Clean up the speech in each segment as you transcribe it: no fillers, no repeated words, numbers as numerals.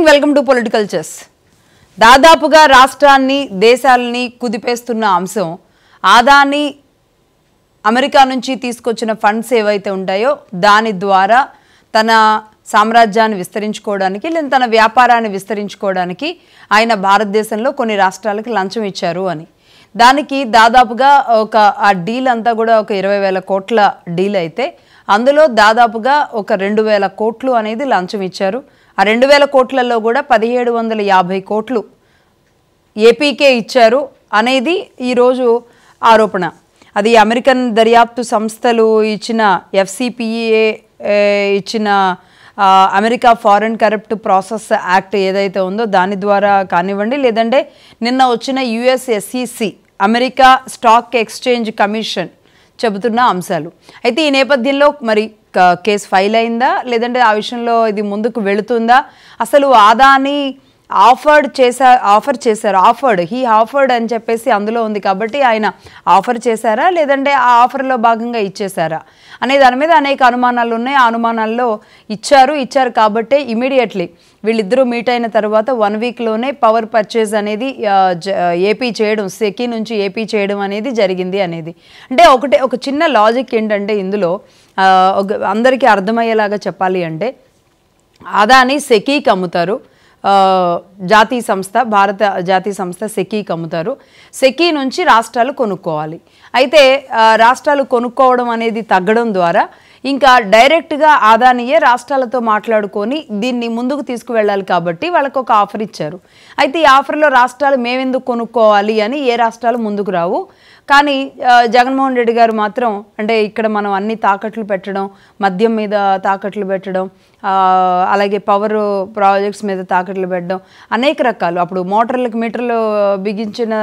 Welcome to political chess. దాదాపుగా రాష్ట్రాన్ని దేశాలని కుదిపేస్తున్న అంశం ఆదాని అమెరికా నుంచి తీసుకొచ్చిన ఫండ్స్ ఏవైతే ఉంటాయో దాని ద్వారా తన సామ్రాజ్యాన్ని విస్తరించుకోవడానికి లేదా తన వ్యాపారాన్ని విస్తరించుకోవడానికి ఆయన భారతదేశంలో కొన్ని రాష్ట్రాలకు లంచం ఇచ్చారు అని. దానికి దాదాపుగా ఆ డీల్ అంతా కూడా ఒక 20,000 కోట్ల డీల్ అయితే అందులో దాదాపుగా ఒక 2,000 కోట్లు అనేది లంచం ఇచ్చారు. ఆ 2,000 కోట్లలో కూడా 1,750 కోట్లు ఏపీకే ఇచ్చారు అనేది ఈరోజు ఆరోపణ. అది అమెరికన్ దర్యాప్తు సంస్థలు ఇచ్చిన FCPA ఇచ్చిన America foreign corrupt process act ఏదైతే ఉందో దాని ద్వారా కానివ్వండి, లేదంటే నిన్న వచ్చిన US SEC America stock exchange commission చెబుతున్న అంశాలు. అయితే ఈ నేపథ్యంలో మరి కేసు ఫైల్ అయిందా, లేదంటే ఆ విషయంలో ఇది ముందుకు వెళుతుందా, అసలు ఆదాని హీ ఆఫర్డ్ అని చెప్పేసి అందులో ఉంది కాబట్టి ఆయన ఆఫర్ చేశారా లేదంటే ఆ ఆఫర్లో భాగంగా ఇచ్చేశారా అనే దాని మీద అనేక అనుమానాలు ఉన్నాయి. ఆ అనుమానాల్లో ఇచ్చారు కాబట్టే ఇమీడియట్లీ వీళ్ళిద్దరూ మీట్ అయిన తర్వాత 1 వీక్లోనే పవర్ పర్చేజ్ అనేది ఏపీ చేయడం, సెకీ నుంచి ఏపీ చేయడం అనేది జరిగింది అనేది. అంటే ఒక చిన్న లాజిక్ ఏంటంటే ఇందులో అందరికీ అర్థమయ్యేలాగా చెప్పాలి అంటే ఆదాని సెకీకి అమ్ముతారు, జాతీయ సంస్థ భారత జాతీయ సంస్థ సెకీకి అమ్ముతారు. సెకీ నుంచి రాష్ట్రాలు కొనుక్కోవాలి. అయితే రాష్ట్రాలు కొనుక్కోవడం అనేది తగ్గడం ద్వారా ఇంకా డైరెక్ట్గా ఆదానియే రాష్ట్రాలతో మాట్లాడుకొని దీన్ని ముందుకు తీసుకువెళ్ళాలి కాబట్టి వాళ్ళకు ఒక ఆఫర్ ఇచ్చారు. అయితే ఈ ఆఫర్లో రాష్ట్రాలు మేమెందుకు కొనుక్కోవాలి అని ఏ రాష్ట్రాలు ముందుకు రావు. కానీ జగన్మోహన్ రెడ్డి గారు మాత్రం అంటే ఇక్కడ మనం అన్ని తాకట్లు పెట్టడం, మద్యం మీద తాకట్లు పెట్టడం, అలాగే పవర్ ప్రాజెక్ట్స్ మీద తాకట్లు పెట్టడం, అనేక రకాలు అప్పుడు మీటర్లు బిగించిన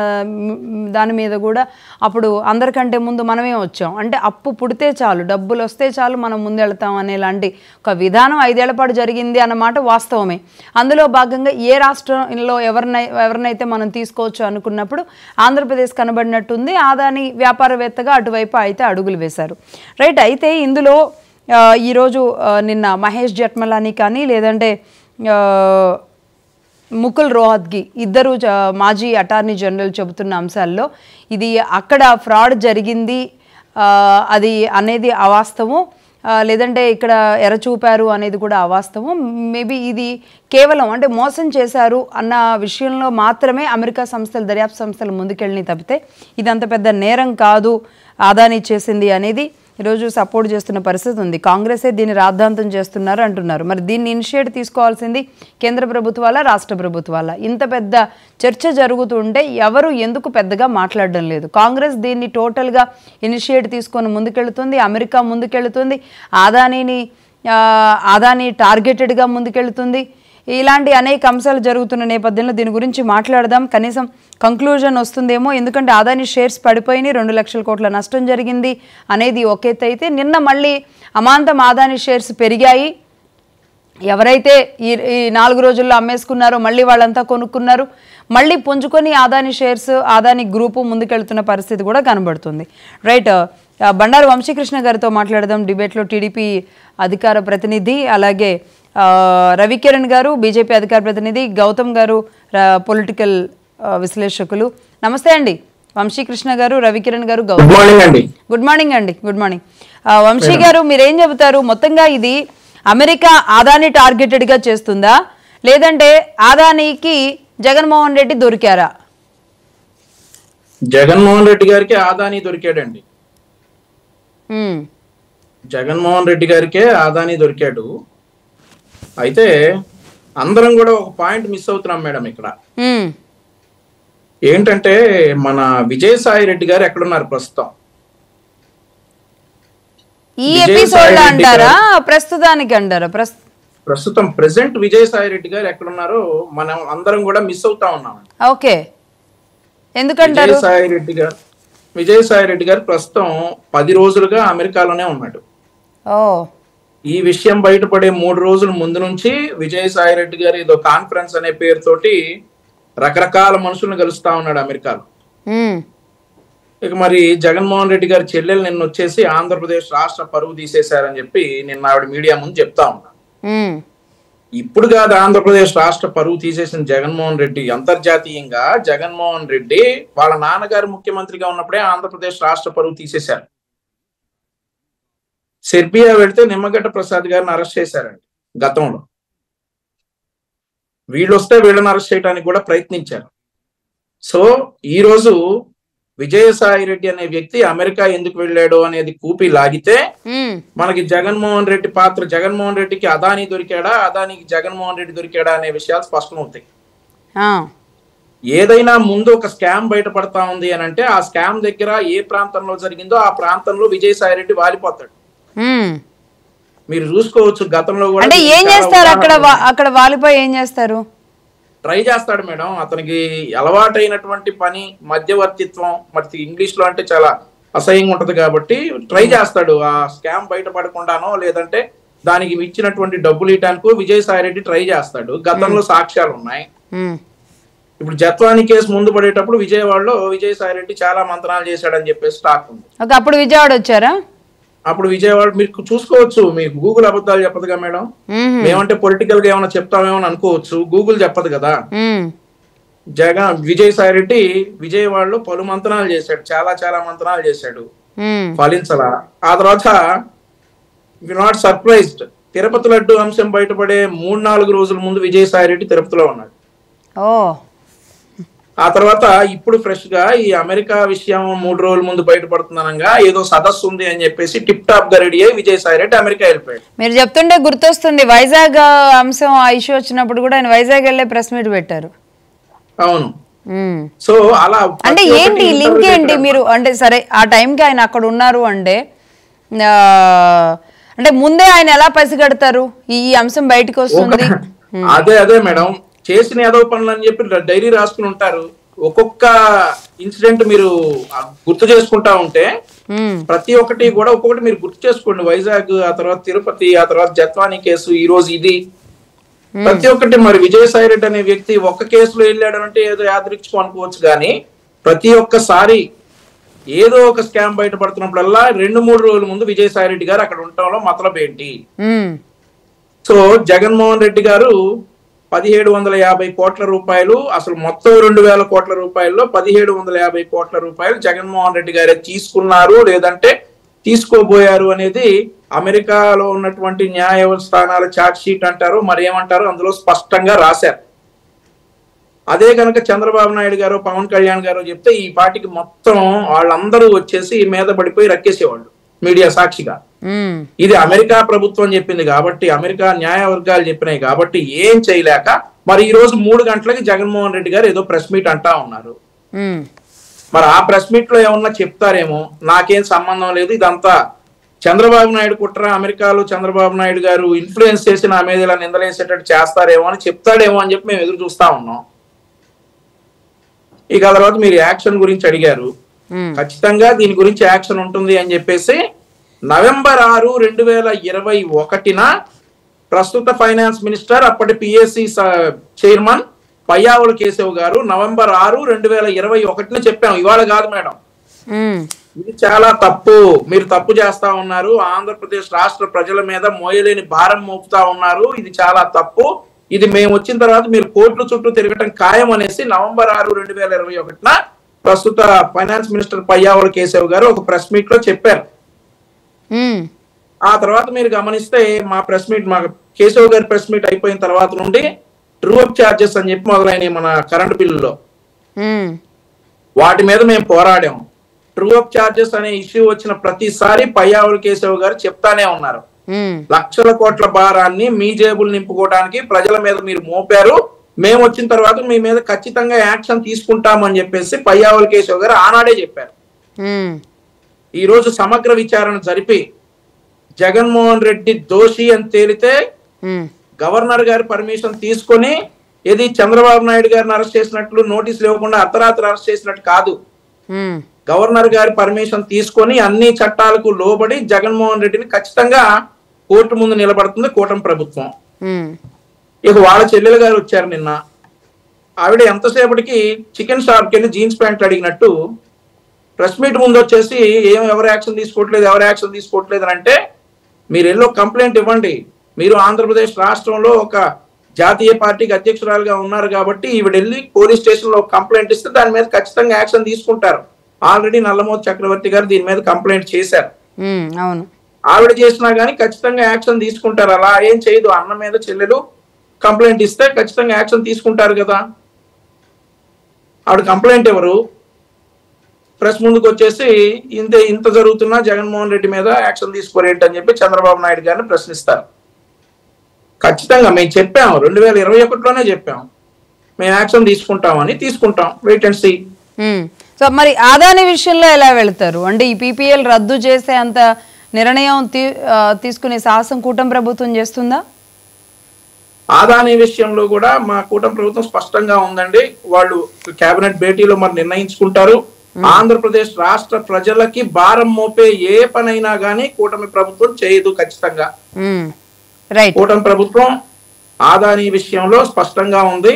దాని మీద కూడా అప్పుడు అందరికంటే ముందు మనమే వచ్చాం. అంటే అప్పు పుడితే చాలు, డబ్బులు వస్తే చాలు మనం ముందెళ్తాం అనేలాంటి ఒక విధానం 5 ఏళ్ల పాటు జరిగింది అన్నమాట వాస్తవమే. అందులో భాగంగా ఏ రాష్ట్రంలో ఎవరినైతే మనం తీసుకోవచ్చు అనుకున్నప్పుడు ఆంధ్రప్రదేశ్ కనబడినట్టుంది. ఆదాని వ్యాపారవేత్తగా అటువైపు అయితే అడుగులు వేశారు. రైట్. అయితే ఇందులో ఈరోజు నిన్న మహేష్ జట్మలాని కానీ లేదంటే ముకుల్ రోహత్గి ఇద్దరు మాజీ అటార్నీ జనరల్ చెబుతున్న అంశాల్లో ఇది అక్కడ ఫ్రాడ్ జరిగింది అది అనేది అవాస్తవం, లేదంటే ఇక్కడ ఎరచూపారు అనేది కూడా అవాస్తవం. మేబీ ఇది కేవలం అంటే మోసం చేశారు అన్న విషయంలో మాత్రమే అమెరికా సంస్థలు దర్యాప్తు సంస్థలు ముందుకెళ్ళి తప్పితే ఇది అంత పెద్ద నేరం కాదు ఆదాని చేసింది అనేది ఈరోజు సపోర్ట్ చేస్తున్న పరిస్థితి ఉంది. కాంగ్రెసే దీన్ని రాద్ధాంతం చేస్తున్నారు అంటున్నారు. మరి దీన్ని ఇనిషియేట్ తీసుకోవాల్సింది కేంద్ర ప్రభుత్వాల రాష్ట్ర ప్రభుత్వాల? ఇంత పెద్ద చర్చ జరుగుతుంటే ఎవరు ఎందుకు పెద్దగా మాట్లాడడం లేదు? కాంగ్రెస్ దీన్ని టోటల్గా ఇనిషియేట్ తీసుకొని ముందుకెళ్తుంది, అమెరికా ముందుకెళ్తుంది, ఆదాని టార్గెటెడ్గా ముందుకెళ్తుంది. ఇలాంటి అనేక అంశాలు జరుగుతున్న నేపథ్యంలో దీని గురించి మాట్లాడదాం. కనీసం కంక్లూజన్ వస్తుందేమో. ఎందుకంటే ఆదాని షేర్స్ పడిపోయినాయి, 2 లక్షల కోట్ల నష్టం జరిగింది అనేది ఒక ఎత్తు అయితే నిన్న మళ్ళీ అమాంతం ఆదాని షేర్స్ పెరిగాయి. ఎవరైతే ఈ 4 రోజుల్లో అమ్మేసుకున్నారో మళ్ళీ వాళ్ళంతా కొనుక్కున్నారు. మళ్ళీ పుంజుకొని ఆదాని షేర్స్ ఆదాని గ్రూపు ముందుకెళ్తున్న పరిస్థితి కూడా కనబడుతుంది. రైట్. బండారు వంశీకృష్ణ గారితో మాట్లాడదాం. డిబేట్లో టీడీపీ అధికార ప్రతినిధి, అలాగే రవికిరణ్ గారు బీజేపీ అధికార ప్రతినిధి, గౌతమ్ గారు పొలిటికల్ విశ్లేషకులు. నమస్తే అండి వంశీకృష్ణ గారు, రవికిరణ్ గారు, గౌతమ్. గుడ్ మార్నింగ్ అండి. Good morning. వంశీ గారు, మీరేం చెబుతారు? మొత్తంగా ఇది అమెరికా ఆదాని టార్గెటెడ్గా చేస్తుందా లేదంటే ఆదానికి జగన్మోహన్ రెడ్డి దొరికారా? జగన్మోహన్ రెడ్డి గారికి ఆదాని దొరికాడండి. జగన్మోహన్ రెడ్డి గారికే ఆదాని దొరికాడు. అయితే అందరం కూడా ఒక పాయింట్ మిస్ అవుతున్నాం మేడం ఇక్కడ. ఏంటంటే మన విజయసాయి రెడ్డి గారు ఎక్కడున్నారు ప్రస్తుతం? ఈ ఎపిసోడ్ అంటారా ప్రస్తుతానికి అంటారా? ప్రస్తుతం ప్రెసెంట్ విజయసాయి రెడ్డి గారు ఎక్కడున్నారో మనం అందరం కూడా మిస్ అవుతా ఉన్నాం. ఓకే, ఎందుకంటారు? విజయసాయి రెడ్డి గారు ప్రస్తుతం 10 రోజులుగా అమెరికాలోనే ఉన్నాడు. ఈ విషయం బయటపడే 3 రోజుల ముందు నుంచి విజయసాయి రెడ్డి గారు ఏదో కాన్ఫరెన్స్ అనే పేరుతోటి రకరకాల మనుషులను కలుస్తా ఉన్నాడు అమెరికాలో. ఇక మరి జగన్మోహన్ రెడ్డి గారి చెల్లెలు నిన్న వచ్చేసి ఆంధ్రప్రదేశ్ రాష్ట్ర పరువు తీసేశారని చెప్పి నిన్న ఆవిడ మీడియా ముందు చెప్తా ఉన్నా. ఇప్పుడు కాదు ఆంధ్రప్రదేశ్ రాష్ట్ర పరువు తీసేసిన జగన్మోహన్ రెడ్డి, అంతర్జాతీయంగా జగన్మోహన్ రెడ్డి వాళ్ళ నాన్నగారు ముఖ్యమంత్రిగా ఉన్నప్పుడే ఆంధ్రప్రదేశ్ రాష్ట్ర పరువు తీసేశారు. సెర్బియా వెళ్తే నిమ్మగడ్డ ప్రసాద్ గారిని అరెస్ట్ చేశారండి గతంలో. వీళ్ళు వస్తే వీళ్ళని అరెస్ట్ చేయడానికి కూడా ప్రయత్నించారు. సో ఈ రోజు విజయసాయి రెడ్డి అనే వ్యక్తి అమెరికా ఎందుకు వెళ్ళాడు అనేది కూపి లాగితే మనకి జగన్మోహన్ రెడ్డి పాత్ర, జగన్మోహన్ రెడ్డికి అదానీ దొరికాడా, అదానికి జగన్మోహన్ రెడ్డి దొరికాడా అనే విషయాలు స్పష్టమవుతాయి. ఏదైనా ముందు ఒక స్కామ్ బయటపడతా ఉంది అని అంటే ఆ స్కామ్ దగ్గర ఏ ప్రాంతంలో జరిగిందో ఆ ప్రాంతంలో విజయసాయి రెడ్డి వాలిపోతాడు. మీరు చూసుకోవచ్చు గతంలో కూడా. అంటే ఏం చేస్తారు అక్కడ వాలిపోయి ఏం చేస్తారు? ట్రై చేస్తాడు మేడం. అతనికి అలవాటైనటువంటి పని మధ్యవర్తిత్వం, మరి ఇంగ్లీష్ లో అంటే చాలా అసహ్యంగా ఉంటది కాబట్టి ట్రై చేస్తాడు. ఆ స్కామ్ బయటపడకుండానో లేదంటే దానికి ఇచ్చినటువంటి డబ్బులు ఇవ్వడానికి విజయసాయి రెడ్డి ట్రై చేస్తాడు. గతంలో సాక్ష్యాలు ఉన్నాయి. ఇప్పుడు జత్వాని కేసు ముందు పడేటప్పుడు విజయవాడలో విజయసాయి రెడ్డి చాలా మంత్రాలు చేశాడని చెప్పేసి టాక్ ఉంది. అప్పుడు విజయవాడ వచ్చారా? అప్పుడు విజయవాడ మీరు చూసుకోవచ్చు. మీకు గూగుల్ అబద్ధాలు చెప్పదుగా మేడం. మేమంటే పొలిటికల్ గా ఏమైనా చెప్తామేమో అనుకోవచ్చు, గూగుల్ చెప్పదు కదా. విజయసాయి రెడ్డి విజయవాడలో పలు మంత్రాలు చేశాడు, చాలా మంత్రాలు చేశాడు, ఫలించలా. ఆ తర్వాత నాట్ సర్ప్రైజ్డ్, తిరుపతి లడ్డు అంశం బయటపడే 3-4 రోజుల ముందు విజయసాయి రెడ్డి తిరుపతిలో ఉన్నాడు. ఆ తర్వాత ఇప్పుడు ఫ్రెష్ గా ఈ అమెరికా విషయం 3 రోజుల ముందు బయటపడుతుందనగా ఏదో సదస్సు ఉంది అని చెప్పేసి టిప్ టాప్ గా రెడీ అయ్యి విజయసాయి రెడ్డి అమెరికా వెళ్ళిపోయాడు. మీరు చెప్తుంటే గుర్తొస్తుంది, వైజాగ్ అంశం ఆ ఇష్యూ వచ్చినప్పుడు కూడా ఆయన వైజాగ్ వెళ్ళే ప్రెస్ మీట్ పెట్టారు. అవును. సో అలా అంటే ఏంటి లింక్ ఏంటి? మీరు అంటే సరే ఆ టైంకి ఆయన అక్కడ ఉన్నారు అంటే అంటే ముందే ఆయన ఎలా పసిగడతారు ఈ అంశం బయటకు వస్తుంది? అదే మేడం, చేసిన ఏదో పనులు అని చెప్పి డైరీ రాసుకుని ఉంటారు. ఒక్కొక్క ఇన్సిడెంట్ మీరు గుర్తు చేసుకుంటా ఉంటే ప్రతి ఒక్కటి కూడా ఒక్కొక్కటి మీరు గుర్తు చేసుకోండి. వైజాగ్, ఆ తర్వాత తిరుపతి, ఆ తర్వాత జత్వాని కేసు, ఈ రోజు ఇది, ప్రతి ఒక్కటి. మరి విజయసాయి రెడ్డి అనే వ్యక్తి ఒక్క కేసులో వెళ్ళాడంటే ఏదో యాదృచ్ఛికం అనుకోవచ్చు, కానీ ప్రతి ఒక్కసారి ఏదో ఒక స్కామ్ బయటపడుతున్నప్పుడల్లా 2-3 రోజుల ముందు విజయసాయి రెడ్డి గారు అక్కడ ఉండటంలో మతలబ్ ఏంటి? సో జగన్మోహన్ రెడ్డి గారు 1750 కోట్ల రూపాయలు, అసలు మొత్తం 2000 కోట్ల రూపాయల్లో 1750 కోట్ల రూపాయలు జగన్మోహన్ రెడ్డి గారే తీసుకున్నారు లేదంటే తీసుకోబోయారు అనేది అమెరికాలో ఉన్నటువంటి న్యాయస్థానాల చార్జ్ షీట్ అంటారు, మరి ఏమంటారు, అందులో స్పష్టంగా రాశారు. అదే కనుక చంద్రబాబు నాయుడు గారు, పవన్ కళ్యాణ్ గారు చెప్తే ఈ పార్టీకి మొత్తం వాళ్ళందరూ వచ్చేసి మీద పడిపోయి రక్కేసేవాళ్ళు మీడియా సాక్షిగా. ఇది అమెరికా ప్రభుత్వం చెప్పింది కాబట్టి, అమెరికా న్యాయ వర్గాలు చెప్పినాయి కాబట్టి ఏం చేయలేక మరి ఈ రోజు 3 గంటలకి జగన్మోహన్ రెడ్డి గారు ఏదో ప్రెస్ మీట్ అంటా ఉన్నారు. మరి ఆ ప్రెస్ మీట్ లో ఏమన్నా చెప్తారేమో, నాకేం సంబంధం లేదు, ఇదంతా చంద్రబాబు నాయుడు కుట్ర, అమెరికాలో చంద్రబాబు నాయుడు గారు ఇన్ఫ్లుయెన్స్ చేసి నా మీద ఇలా నిందలేసేటట్టు చేస్తారేమో అని చెప్తాడేమో అని చెప్పి మేము ఎదురు చూస్తా ఉన్నాం. ఇక ఆ తర్వాత మీరు యాక్షన్ గురించి అడిగారు. ఖచ్చితంగా దీని గురించి యాక్షన్ ఉంటుంది అని చెప్పేసి నవంబర్ 6, 2021 ప్రస్తుత ఫైనాన్స్ మినిస్టర్, అప్పటి పిఎస్సి చైర్మన్ పయ్యావుల కేశవ్ గారు నవంబర్ 6, 2021 చెప్పాం. ఇవాళ కాదు మేడం, ఇది చాలా తప్పు, మీరు తప్పు చేస్తా ఉన్నారు, ఆంధ్రప్రదేశ్ రాష్ట్ర ప్రజల మీద మోయలేని భారం మోపుతా ఉన్నారు, ఇది చాలా తప్పు, ఇది మేము వచ్చిన తర్వాత మీరు కోర్టుల చుట్టూ తిరగటం ఖాయం అనేసి నవంబర్ 6, 2021 ప్రస్తుత ఫైనాన్స్ మినిస్టర్ పయ్యావుల కేశవ్ గారు ఒక ప్రెస్ మీట్ లో చెప్పారు. ఆ తర్వాత మీరు గమనిస్తే మా ప్రెస్ మీట్, మా కేశవ్ గారి ప్రెస్ మీట్ అయిపోయిన తర్వాత నుండి ట్రూ అప్ ఛార్జెస్ అని చెప్పి మొదలైనవి మన కరెంట్ బిల్లులో, వాటి మీద మేము పోరాడాము. ట్రూ అప్ ఛార్జెస్ అనే ఇష్యూ వచ్చిన ప్రతిసారి పయ్యావుల కేశవ్ గారు చెప్తానే ఉన్నారు, లక్షల కోట్ల భారాన్ని మీ జేబులు నింపుకోవడానికి ప్రజల మీద మీరు మోపారు, మేము వచ్చిన తర్వాత మీ మీద ఖచ్చితంగా యాక్షన్ తీసుకుంటామని చెప్పేసి పయ్యావుల కేశవ్ గారు ఆనాడే చెప్పారు. ఈ రోజు సమగ్ర విచారణ జరిపి జగన్మోహన్ రెడ్డి దోషి అని తేలితే గవర్నర్ గారి పర్మిషన్ తీసుకొని, ఇది చంద్రబాబు నాయుడు గారిని అరెస్ట్ చేసినట్లు నోటీసులు ఇవ్వకుండా అర్ధరాత్రి అరెస్ట్ చేసినట్టు కాదు, గవర్నర్ గారి పర్మిషన్ తీసుకొని అన్ని చట్టాలకు లోబడి జగన్మోహన్ రెడ్డిని ఖచ్చితంగా కోర్టు ముందు నిలబడుతుంది కూటమి ప్రభుత్వం. ఇక వాళ్ళ చెల్లెలు గారు వచ్చారు నిన్న, ఆవిడ ఎంతసేపటికి చికెన్ షాప్కి వెళ్ళి జీన్స్ ప్యాంట్ అడిగినట్టు ప్రెస్ మీట్ ముందు వచ్చేసి ఎవరు యాక్షన్ తీసుకోవట్లేదు అని అంటే, మీరు ఎల్లో కంప్లైంట్ ఇవ్వండి, మీరు ఆంధ్రప్రదేశ్ రాష్ట్రంలో ఒక జాతీయ పార్టీకి అధ్యక్షురాలుగా ఉన్నారు కాబట్టి ఈవిడ వెళ్ళి పోలీస్ స్టేషన్ లో కంప్లైంట్ ఇస్తే దాని మీద ఖచ్చితంగా యాక్షన్ తీసుకుంటారు. ఆల్రెడీ నల్లమోతు చక్రవర్తి గారు దీని మీద కంప్లైంట్ చేశారు. అవును, ఆవిడ చేసినా గానీ ఖచ్చితంగా యాక్షన్ తీసుకుంటారు. అలా ఏం చేయదు. అన్న మీద చెల్లెలు కంప్లైంట్ ఇస్తే ఖచ్చితంగా యాక్షన్ తీసుకుంటారు కదా. ఆవిడ కంప్లైంట్ ఎవరు? ప్రెస్ ముందుకు వచ్చేసి ఇంత జరుగుతున్నా జగన్మోహన్ రెడ్డి మీద యాక్షన్ తీసుకోరేంటి అని చెప్పి చంద్రబాబు నాయుడు గారిని ప్రశ్నిస్తారు. ఖచ్చితంగా మేము చెప్పాము, 2021లోనే చెప్పాము మేము యాక్షన్ తీసుకుంటాం. Wait and see. సో మరి ఆదాని విషయంలో ఎలా వెళ్తారు? అంటే ఈ పీపీఎల్ రద్దు చేసే అంత నిర్ణయం తీసుకునే సాహసం కూటమి ప్రభుత్వం చేస్తుందా? ఆదాని విషయంలో కూడా మా కూటమి ప్రభుత్వం స్పష్టంగా ఉందండి. వాళ్ళు కేబినెట్ భేటీలో మరి నిర్ణయించుకుంటారు. ఆంధ్రప్రదేశ్ రాష్ట్ర ప్రజలకి భారం మోపే ఏ పనైనా గానీ కూటమి ప్రభుత్వం చేయదు ఖచ్చితంగా. కూటమి ప్రభుత్వం ఆదాని విషయంలో స్పష్టంగా ఉంది.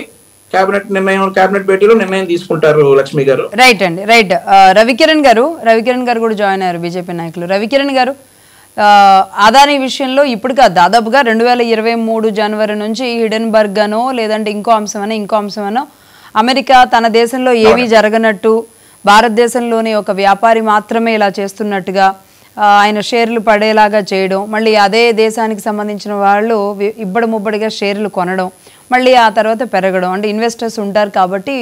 కేబినెట్ భేటీలో నిర్ణయం తీసుకుంటారు. లక్ష్మి గారు రైట్ అండి, రైట్. రవికిరణ్ గారు కూడా జాయిన్ అయ్యారు, బీజేపీ నాయకులు. రవికిరణ్ గారు, ఆదాని విషయంలో ఇప్పుడుగా దాదాపుగా 2023 జనవరి నుంచి హిడెన్బర్గ్ అనో లేదంటే ఇంకో అంశమనో అమెరికా తన దేశంలో ఏవీ జరగనట్టు, భారతదేశంలోని ఒక వ్యాపారి మాత్రమే ఇలా చేస్తున్నట్టుగా ఆయన షేర్లు పడేలాగా చేయడం, మళ్ళీ అదే దేశానికి సంబంధించిన వాళ్ళు ముబ్బడిగా షేర్లు కొనడం, మళ్ళీ ఆ తర్వాత పెరగడం. అంటే ఇన్వెస్టర్స్ ఉంటారు కాబట్టి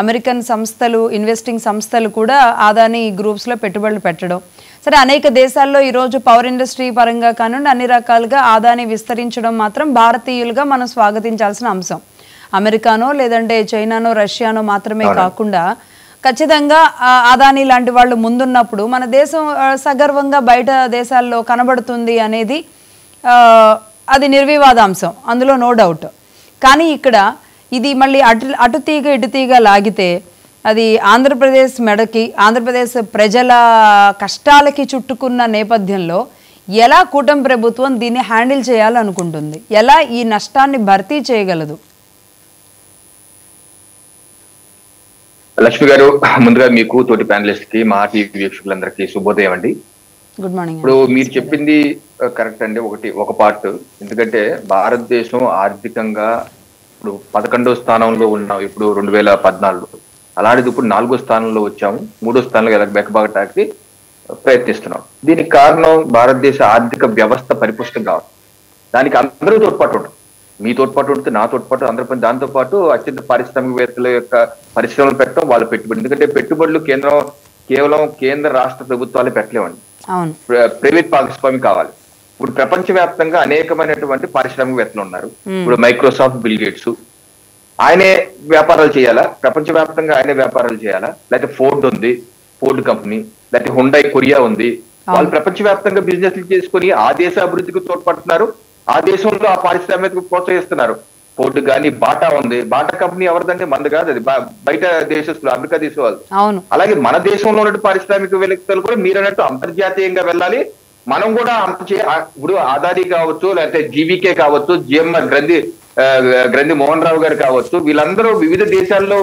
అమెరికన్ సంస్థలు, ఇన్వెస్టింగ్ సంస్థలు కూడా ఆదాని గ్రూప్స్లో పెట్టుబడులు పెట్టడం. సరే, అనేక దేశాల్లో ఈరోజు పవర్ ఇండస్ట్రీ పరంగా కానివ్వండి అన్ని రకాలుగా ఆదాని విస్తరించడం మాత్రం భారతీయులుగా మనం స్వాగతించాల్సిన అంశం. అమెరికానో లేదంటే చైనానో రష్యానో మాత్రమే కాకుండా ఖచ్చితంగా ఆదాని లాంటి వాళ్ళు ముందున్నప్పుడు మన దేశం సగర్వంగా బయట దేశాల్లో కనబడుతుంది అనేది అది నిర్వివాదాంశం, అందులో నో డౌట్. కానీ ఇక్కడ ఇది మళ్ళీ అటు తీగ ఇటు తీగ లాగితే అది ఆంధ్రప్రదేశ్ మెడకి, ఆంధ్రప్రదేశ్ ప్రజల కష్టాలకి చుట్టుకున్న నేపథ్యంలో ఎలా కూటమి ప్రభుత్వం దీన్ని హ్యాండిల్ చేయాలనుకుంటుంది? ఎలా ఈ నష్టాన్ని భర్తీ చేయగలదు? లక్ష్మి గారు, ముందుగా మీకు తోటి ప్యానలిస్ట్ కి మా టీవీ వీక్షకులందరికీ శుభోదయం అండి. Good morning. ఇప్పుడు మీరు చెప్పింది కరెక్ట్ అండి. ఒక పార్ట్, ఎందుకంటే భారతదేశం ఆర్థికంగా ఇప్పుడు 11వ స్థానంలో ఉన్నాం ఇప్పుడు 2014. అలాంటిది ఇప్పుడు 4వ స్థానంలో వచ్చాము. 3వ స్థానంలో వెనకబాగటానికి ప్రయత్నిస్తున్నాం. దీనికి కారణం భారతదేశ ఆర్థిక వ్యవస్థ పరిపుష్టం కావాలి. దానికి అందరూ తోడ్పాటు ఉంటుంది. మీ తోడ్పాటు ఉంటుంది, నా తోడ్పాటు, అందరూ. దాంతో పాటు అత్యంత పారిశ్రామికవేత్తల యొక్క పరిశ్రమలు పెట్టడం, వాళ్ళ పెట్టుబడి. ఎందుకంటే పెట్టుబడులు కేవలం కేంద్ర రాష్ట్ర ప్రభుత్వాలే పెట్టలేవండి, ప్రైవేట్ భాగస్వామి కావాలి. ఇప్పుడు ప్రపంచవ్యాప్తంగా అనేకమైనటువంటి పారిశ్రామికవేత్తలు ఉన్నారు. ఇప్పుడు మైక్రోసాఫ్ట్, బిల్ గేట్స్, ఆయనే వ్యాపారాలు చేయాలా? ప్రపంచవ్యాప్తంగా ఆయనే వ్యాపారాలు చేయాలా? లేకపోతే ఫోర్డ్ ఉంది, ఫోర్డ్ కంపెనీ, లేకపోతే హుండై కొరియా ఉంది. వాళ్ళు ప్రపంచవ్యాప్తంగా బిజినెస్లు చేసుకుని ఆ దేశ అభివృద్ధికి తోడ్పడుతున్నారు, ఆ దేశంలో ఆ పారిశ్రామికకు ప్రోత్సహిస్తున్నారు. ఫోర్డ్ కానీ బాటా ఉంది. బాటా కంపెనీ ఎవరిదంటే మనది కాదు, అది బయట దేశస్తులు, అమెరికా దేశం వాళ్ళు. అలాగే మన దేశంలో ఉన్న పారిశ్రామికవేత్తలు కూడా మీరు అన్నట్టు అంతర్జాతీయంగా వెళ్ళాలి. మనం కూడా ఇప్పుడు ఆదాని కావచ్చు, లేకపోతే జీవీకే కావచ్చు, జిఎంఆర్ గ్రంథి మోహన్ రావు గారు కావచ్చు, వీళ్ళందరూ వివిధ దేశాల్లో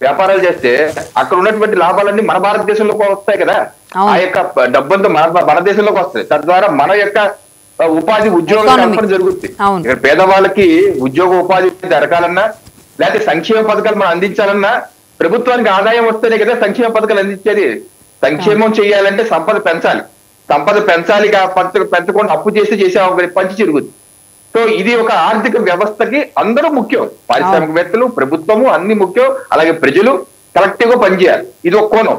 వ్యాపారాలు చేస్తే అక్కడ ఉన్నటువంటి లాభాలన్నీ మన భారతదేశంలోకి వస్తాయి కదా. ఆ యొక్క డబ్బంతా మన దేశంలోకి వస్తాయి. తద్వారా మన యొక్క ఉపాధి, ఉద్యోగ కల్పన జరుగుతుంది. ఇక్కడ పేదవాళ్ళకి ఉద్యోగ ఉపాధి దొరకాలన్నా, లేకపోతే సంక్షేమ పథకాలు మనం అందించాలన్నా ప్రభుత్వానికి ఆదాయం వస్తేనే కదా సంక్షేమ పథకాలు అందించేది. సంక్షేమం చేయాలంటే సంపద పెంచాలి. సంపద పెంచాలి, పెంచకుండా అప్పు చేసే పంచి చిరుగుతుంది. సో ఇది ఒక ఆర్థిక వ్యవస్థకి అందరూ ముఖ్యం. పారిశ్రామికవేత్తలు, ప్రభుత్వము అన్ని ముఖ్యం. అలాగే ప్రజలు కలెక్టివ్ గా పనిచేయాలి. ఇది ఒక కోణం.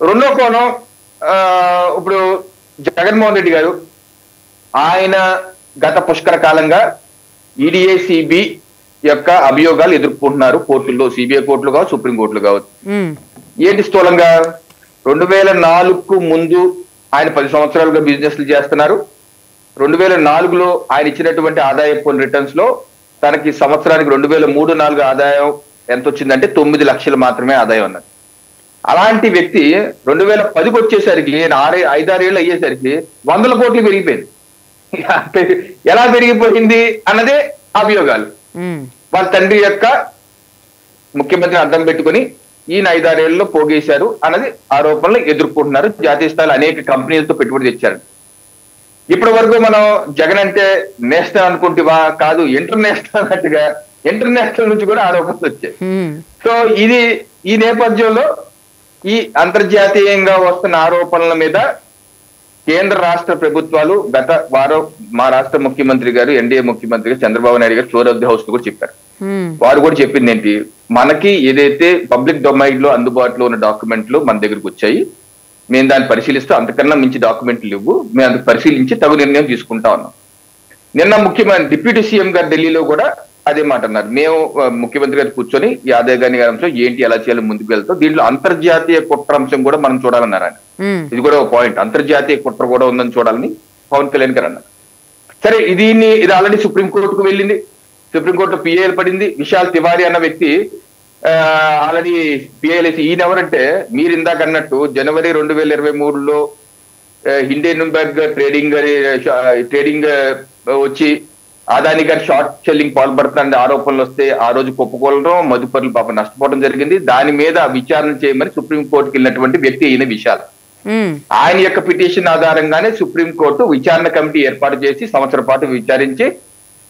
రెండో కోణం, ఇప్పుడు జగన్మోహన్ రెడ్డి గారు ఆయన గత పుష్కర కాలంగా ఈడీఏ, సిబి యొక్క అభియోగాలు ఎదుర్కొంటున్నారు కోర్టుల్లో. సిబిఐ కోర్టులు కావచ్చు, సుప్రీం కోర్టులు కావచ్చు. ఏంటి స్థూలంగా 2004కు ముందు ఆయన 10 సంవత్సరాలుగా బిజినెస్లు చేస్తున్నారు. 2004లో ఆయన ఇచ్చినటువంటి ఆదాయ పన్ను రిటర్న్స్ లో తనకి సంవత్సరానికి 2003-04 ఆదాయం ఎంత వచ్చిందంటే 9 లక్షలు మాత్రమే ఆదాయం అన్నది. అలాంటి వ్యక్తి 2010కి వచ్చేసరికి 5-6 ఏళ్ళు అయ్యేసరికి 100 కోట్లు పెరిగిపోయింది. ఎలా పెరిగిపోయింది అన్నదే అభియోగాలు. వాళ్ళ తండ్రి యొక్క ముఖ్యమంత్రిని అడ్డం పెట్టుకుని ఈయన 5-6 ఏళ్ళలో పోగేశారు అన్నది ఆరోపణలు ఎదుర్కొంటున్నారు. జాతీయ స్థాయిలో అనేక కంపెనీలతో పెట్టుబడి తెచ్చారు. ఇప్పటి వరకు మనం జగన్ అంటే నేషనల్ అనుకుంటేవా, కాదు ఇంటర్నేషనల్ అన్నట్టుగా ఇంటర్నేషనల్ నుంచి కూడా ఆరోపణలు వచ్చాయి. సో ఈ నేపథ్యంలో ఈ అంతర్జాతీయంగా వస్తున్న ఆరోపణల మీద కేంద్ర రాష్ట్ర ప్రభుత్వాలు గత వారం మా రాష్ట్ర ముఖ్యమంత్రి గారు, ఎన్డీఏ ముఖ్యమంత్రి చంద్రబాబు నాయుడు గారు ఫ్లోర్ ఆఫ్ ది హౌస్ కూడా చెప్పారు. వారు కూడా చెప్పింది ఏంటి, మనకి ఏదైతే పబ్లిక్ డొమైన్ లో అందుబాటులో ఉన్న డాక్యుమెంట్లు మన దగ్గరకు వచ్చాయి, మేము దాన్ని పరిశీలిస్తూ అంతకన్నా మించి డాక్యుమెంట్లు లేవు, మేము అందుకు పరిశీలించి తగు నిర్ణయం తీసుకుంటా ఉన్నాం. నిన్న ముఖ్యమంత్రి డిప్యూటీ సీఎం గారు ఢిల్లీలో కూడా అదే మాట అన్నారు. మేము ముఖ్యమంత్రి గారు కూర్చొని ఈ ఆదాయ గారి అంశం ఏంటి, ఎలా చేయాలి ముందుకు వెళ్తాం, దీంట్లో అంతర్జాతీయ కుట్ర అంశం కూడా మనం చూడాలన్నారు ఆయన. ఇది కూడా ఒక పాయింట్, అంతర్జాతీయ కుట్ర కూడా ఉందని చూడాలని పవన్ కళ్యాణ్ గారు అన్నారు. సరే, ఇది ఆల్రెడీ సుప్రీంకోర్టుకు వెళ్ళింది, సుప్రీంకోర్టులో పిఐఎల్ పడింది. విశాల్ తివారీ అన్న వ్యక్తి ఆల్రెడీ పిఐఎల్ వేసి, ఈయన ఎవరంటే మీరు ఇందాక అన్నట్టు జనవరి 2023లో హిండెన్బర్గ్ ట్రేడింగ్ వచ్చి అదాని గారు షార్ట్ సెల్లింగ్ పాల్పడుతున్న ఆరోపణలు వస్తే ఆ రోజు కుప్పకూలడం, మదుపరులు పాపం నష్టపోవడం జరిగింది. దాని మీద విచారణ చేయమని సుప్రీంకోర్టుకి వెళ్ళినటువంటి వ్యక్తి అయిన విశాల్. ఆయన యొక్క పిటిషన్ ఆధారంగానే సుప్రీంకోర్టు విచారణ కమిటీ ఏర్పాటు చేసి సంవత్సరం పాటు విచారించి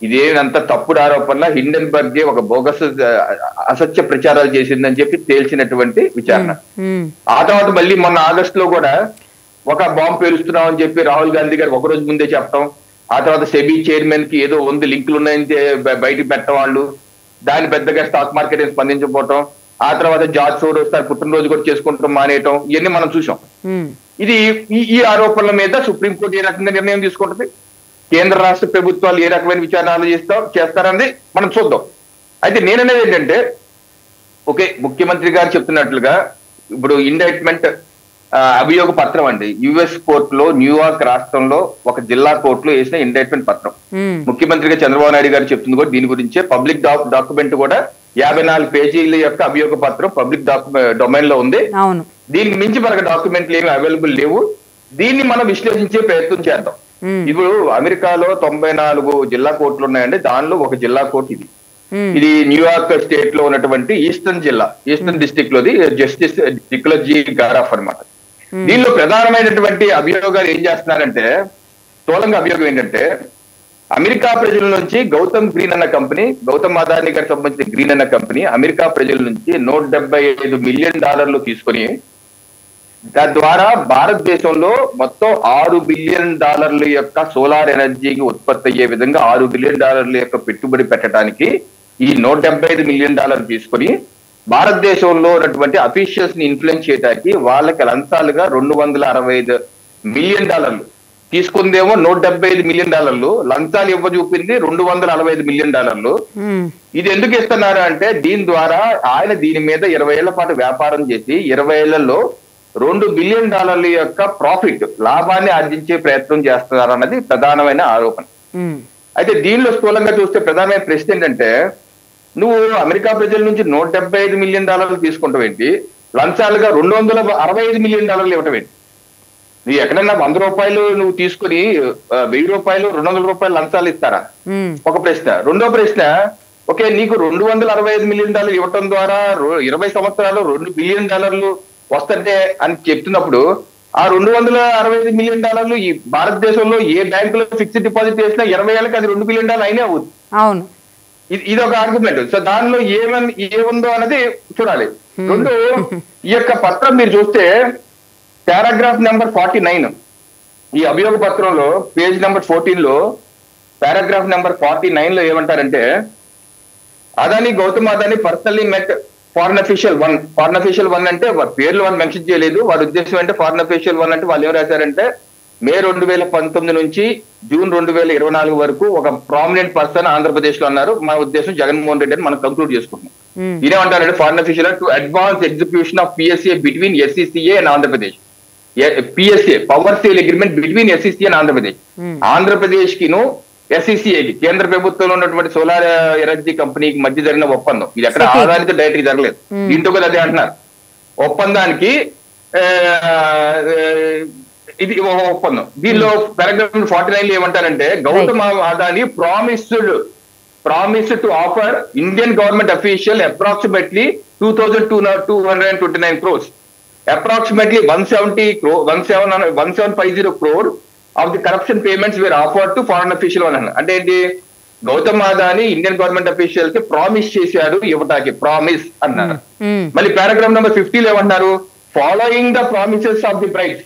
ఇదేనంత తప్పుడు ఆరోపణల హిండెన్బర్గ్ ఒక బోగస్ అసత్య ప్రచారాలు చేసిందని చెప్పి తేల్చినటువంటి విచారణ. ఆ తర్వాత మళ్ళీ మొన్న ఆగస్టులో కూడా ఒక బాంబు పేలుస్తున్నాం అని చెప్పి రాహుల్ గాంధీ గారు ఒక రోజు ముందే చెప్పడం, ఆ తర్వాత సెబీ చైర్మన్ కి ఏదో లింకులు ఉన్నాయని బయటికి పెట్టడం వాళ్ళు, దాని పెద్దగా స్టాక్ మార్కెట్ స్పందించకపోవటం, ఆ తర్వాత జార్జ్ సోరోస్ పుట్టినరోజు కూడా చేసుకుంటాం మానేయటం, ఇవన్నీ మనం చూసాం. ఇది ఈ ఆరోపణల మీద సుప్రీంకోర్టు ఏ రకంగా నిర్ణయం తీసుకుంటుంది, కేంద్ర రాష్ట్ర ప్రభుత్వాలు ఏ రకమైన విచారణలు చేస్తారన్నది మనం చూద్దాం. అయితే నేననేది ఏంటంటే, ఓకే ముఖ్యమంత్రి గారు చెప్తున్నట్లుగా ఇప్పుడు ఇండైట్మెంట్ అభియోగ పత్రం అండి, యుఎస్ కోర్టులో న్యూయార్క్ రాష్ట్రంలో ఒక జిల్లా కోర్టులో వేసిన ఇండైట్మెంట్ పత్రం. ముఖ్యమంత్రిగా చంద్రబాబు నాయుడు గారు చెప్తుంది కూడా దీని గురించే. పబ్లిక్ డాక్యుమెంట్ కూడా 54 పేజీల యొక్క అభియోగ పత్రం పబ్లిక్ డొమైన్ లో ఉంది. దీనికి మించి మనకు డాక్యుమెంట్లు ఏమి అవైలబుల్ లేవు. దీన్ని మనం విశ్లేషించే ప్రయత్నం చేద్దాం. ఇప్పుడు అమెరికాలో 94 జిల్లా కోర్టులు ఉన్నాయండి, దానిలో ఒక జిల్లా కోర్టు ఇది న్యూయార్క్ స్టేట్ లో ఉన్నటువంటి ఈస్టర్న్ డిస్ట్రిక్ట్ లోది జస్టిస్ నికోలస్ జి గారాఫ్ అన్నమాట. దీనిలో ప్రధానమైనటువంటి అభియోగాలు ఏం చేస్తున్నారంటే, స్థూలంగా అభియోగం ఏంటంటే, అమెరికా ప్రజల నుంచి గౌతమ్ అదానీ గారికి సంబంధించిన గ్రీన్ అన్న కంపెనీ అమెరికా ప్రజల నుంచి $175 మిలియన్ తీసుకొని తద్వారా భారతదేశంలో మొత్తం $6 బిలియన్ యొక్క సోలార్ ఎనర్జీకి ఉత్పత్తి అయ్యే విధంగా $6 బిలియన్ యొక్క పెట్టుబడి పెట్టడానికి ఈ $175 మిలియన్ తీసుకొని భారతదేశంలో ఉన్నటువంటి అఫీషియల్స్ ని ఇన్ఫ్లుయెన్స్ చేయడానికి వాళ్ళకి లంచాలుగా $265 మిలియన్ తీసుకుందేమో $175 మిలియన్, లంచాలు ఇవ్వజూపింది $245 మిలియన్. ఇది ఎందుకు ఇస్తున్నారు అంటే, దీని ద్వారా ఆయన దీని మీద 20 ఏళ్ల పాటు వ్యాపారం చేసి 20 ఏళ్లలో $2 బిలియన్ యొక్క ప్రాఫిట్ లాభాన్ని ఆర్జించే ప్రయత్నం చేస్తున్నారు అన్నది ప్రధానమైన ఆరోపణ. అయితే దీనిలో స్థూలంగా చూస్తే ప్రధానమైన ప్రశ్న ఏంటంటే, నువ్వు అమెరికా ప్రజల నుంచి $175 మిలియన్ తీసుకుంటావు ఏంటి, లంచాలుగా $265 మిలియన్ ఇవ్వటం ఏంటి? నువ్వు ఎక్కడన్నా ₹100 నువ్వు తీసుకుని ₹1000 $200 లంచాలు ఇస్తారా? ఒక ప్రశ్న. రెండో ప్రశ్న, ఓకే నీకు $265 మిలియన్ ఇవ్వటం ద్వారా 20 సంవత్సరాలు $2 బిలియన్ వస్తుంటే అని చెప్తున్నప్పుడు, ఆ $265 మిలియన్ ఈ భారతదేశంలో ఏ బ్యాంకులో ఫిక్స్డ్ డిపాజిట్ చేసినా 20 ఏళ్ళకి అది $2 బిలియన్ అయినే అవుతుంది. అవును, ఇది ఒక ఆర్గ్యుమెంట్. సో దానిలో ఏముందో అన్నది చూడాలి. రెండు, ఈ యొక్క పత్రం మీరు చూస్తే పారాగ్రాఫ్ నెంబర్ 49 ఈ అభియోగ పత్రంలో పేజ్ నెంబర్ 14లో పారాగ్రాఫ్ నెంబర్ 49 లో ఏమంటారంటే, గౌతమ్ అదానీ పర్సనల్లీ మెట్ ఫారెన్ అఫీషియల్ 1 అంటే వారి పేర్లు వాళ్ళు మెన్షన్ చేయలేదు. వారి ఉద్దేశం అంటే ఫారెన్ అఫీషియల్ 1 అంటే వాళ్ళు ఏం రాశారంటే, మే 2019 నుంచి జూన్ 2024 వరకు ఒక ప్రామినెంట్ పర్సన్ ఆంధ్రప్రదేశ్ లో అన్నారు. మా ఉద్దేశం జగన్మోహన్ రెడ్డి అని మనం కంక్లూడ్ చేసుకుంటున్నాం. ఇదేమంటారంటే, foreign official to advance execution of PSA between SCCA and Andhra Pradesh. PSA power sale agreement between SCCA and Andhra Pradesh. Andhra Pradesh కిను SCCAకి కేంద్ర ప్రభుత్వంలో ఉన్నటువంటి సోలార్ ఎనర్జీ కంపెనీకి మధ్య జరిగిన ఒప్పందం. ఇది ఎక్కడ ఆధారిత డైరెక్ట్ జరగలేదు. దీంతో కూడా అదే అంటున్నారు. ఒప్పందానికి ఇది ఒప్పందం. దీనిలో పారాగ్రాఫ్ 49 ఏమంటారంటే, Gautam Adani promised to offer Indian government official approximately 2229 crores, approximately 170 crore 1750 crore of the corruption payments were offered to foreign official అని అన్నారు. అంటే ఏంటి, Gautam Adani Indian government official కి ప్రామిస్ చేశారు ఇవ్వటానికి, ప్రామిస్ అన్నారు. మళ్ళీ పారాగ్రాఫ్ నెంబర్ 50 ఏమన్నారు, following the promises of the bribe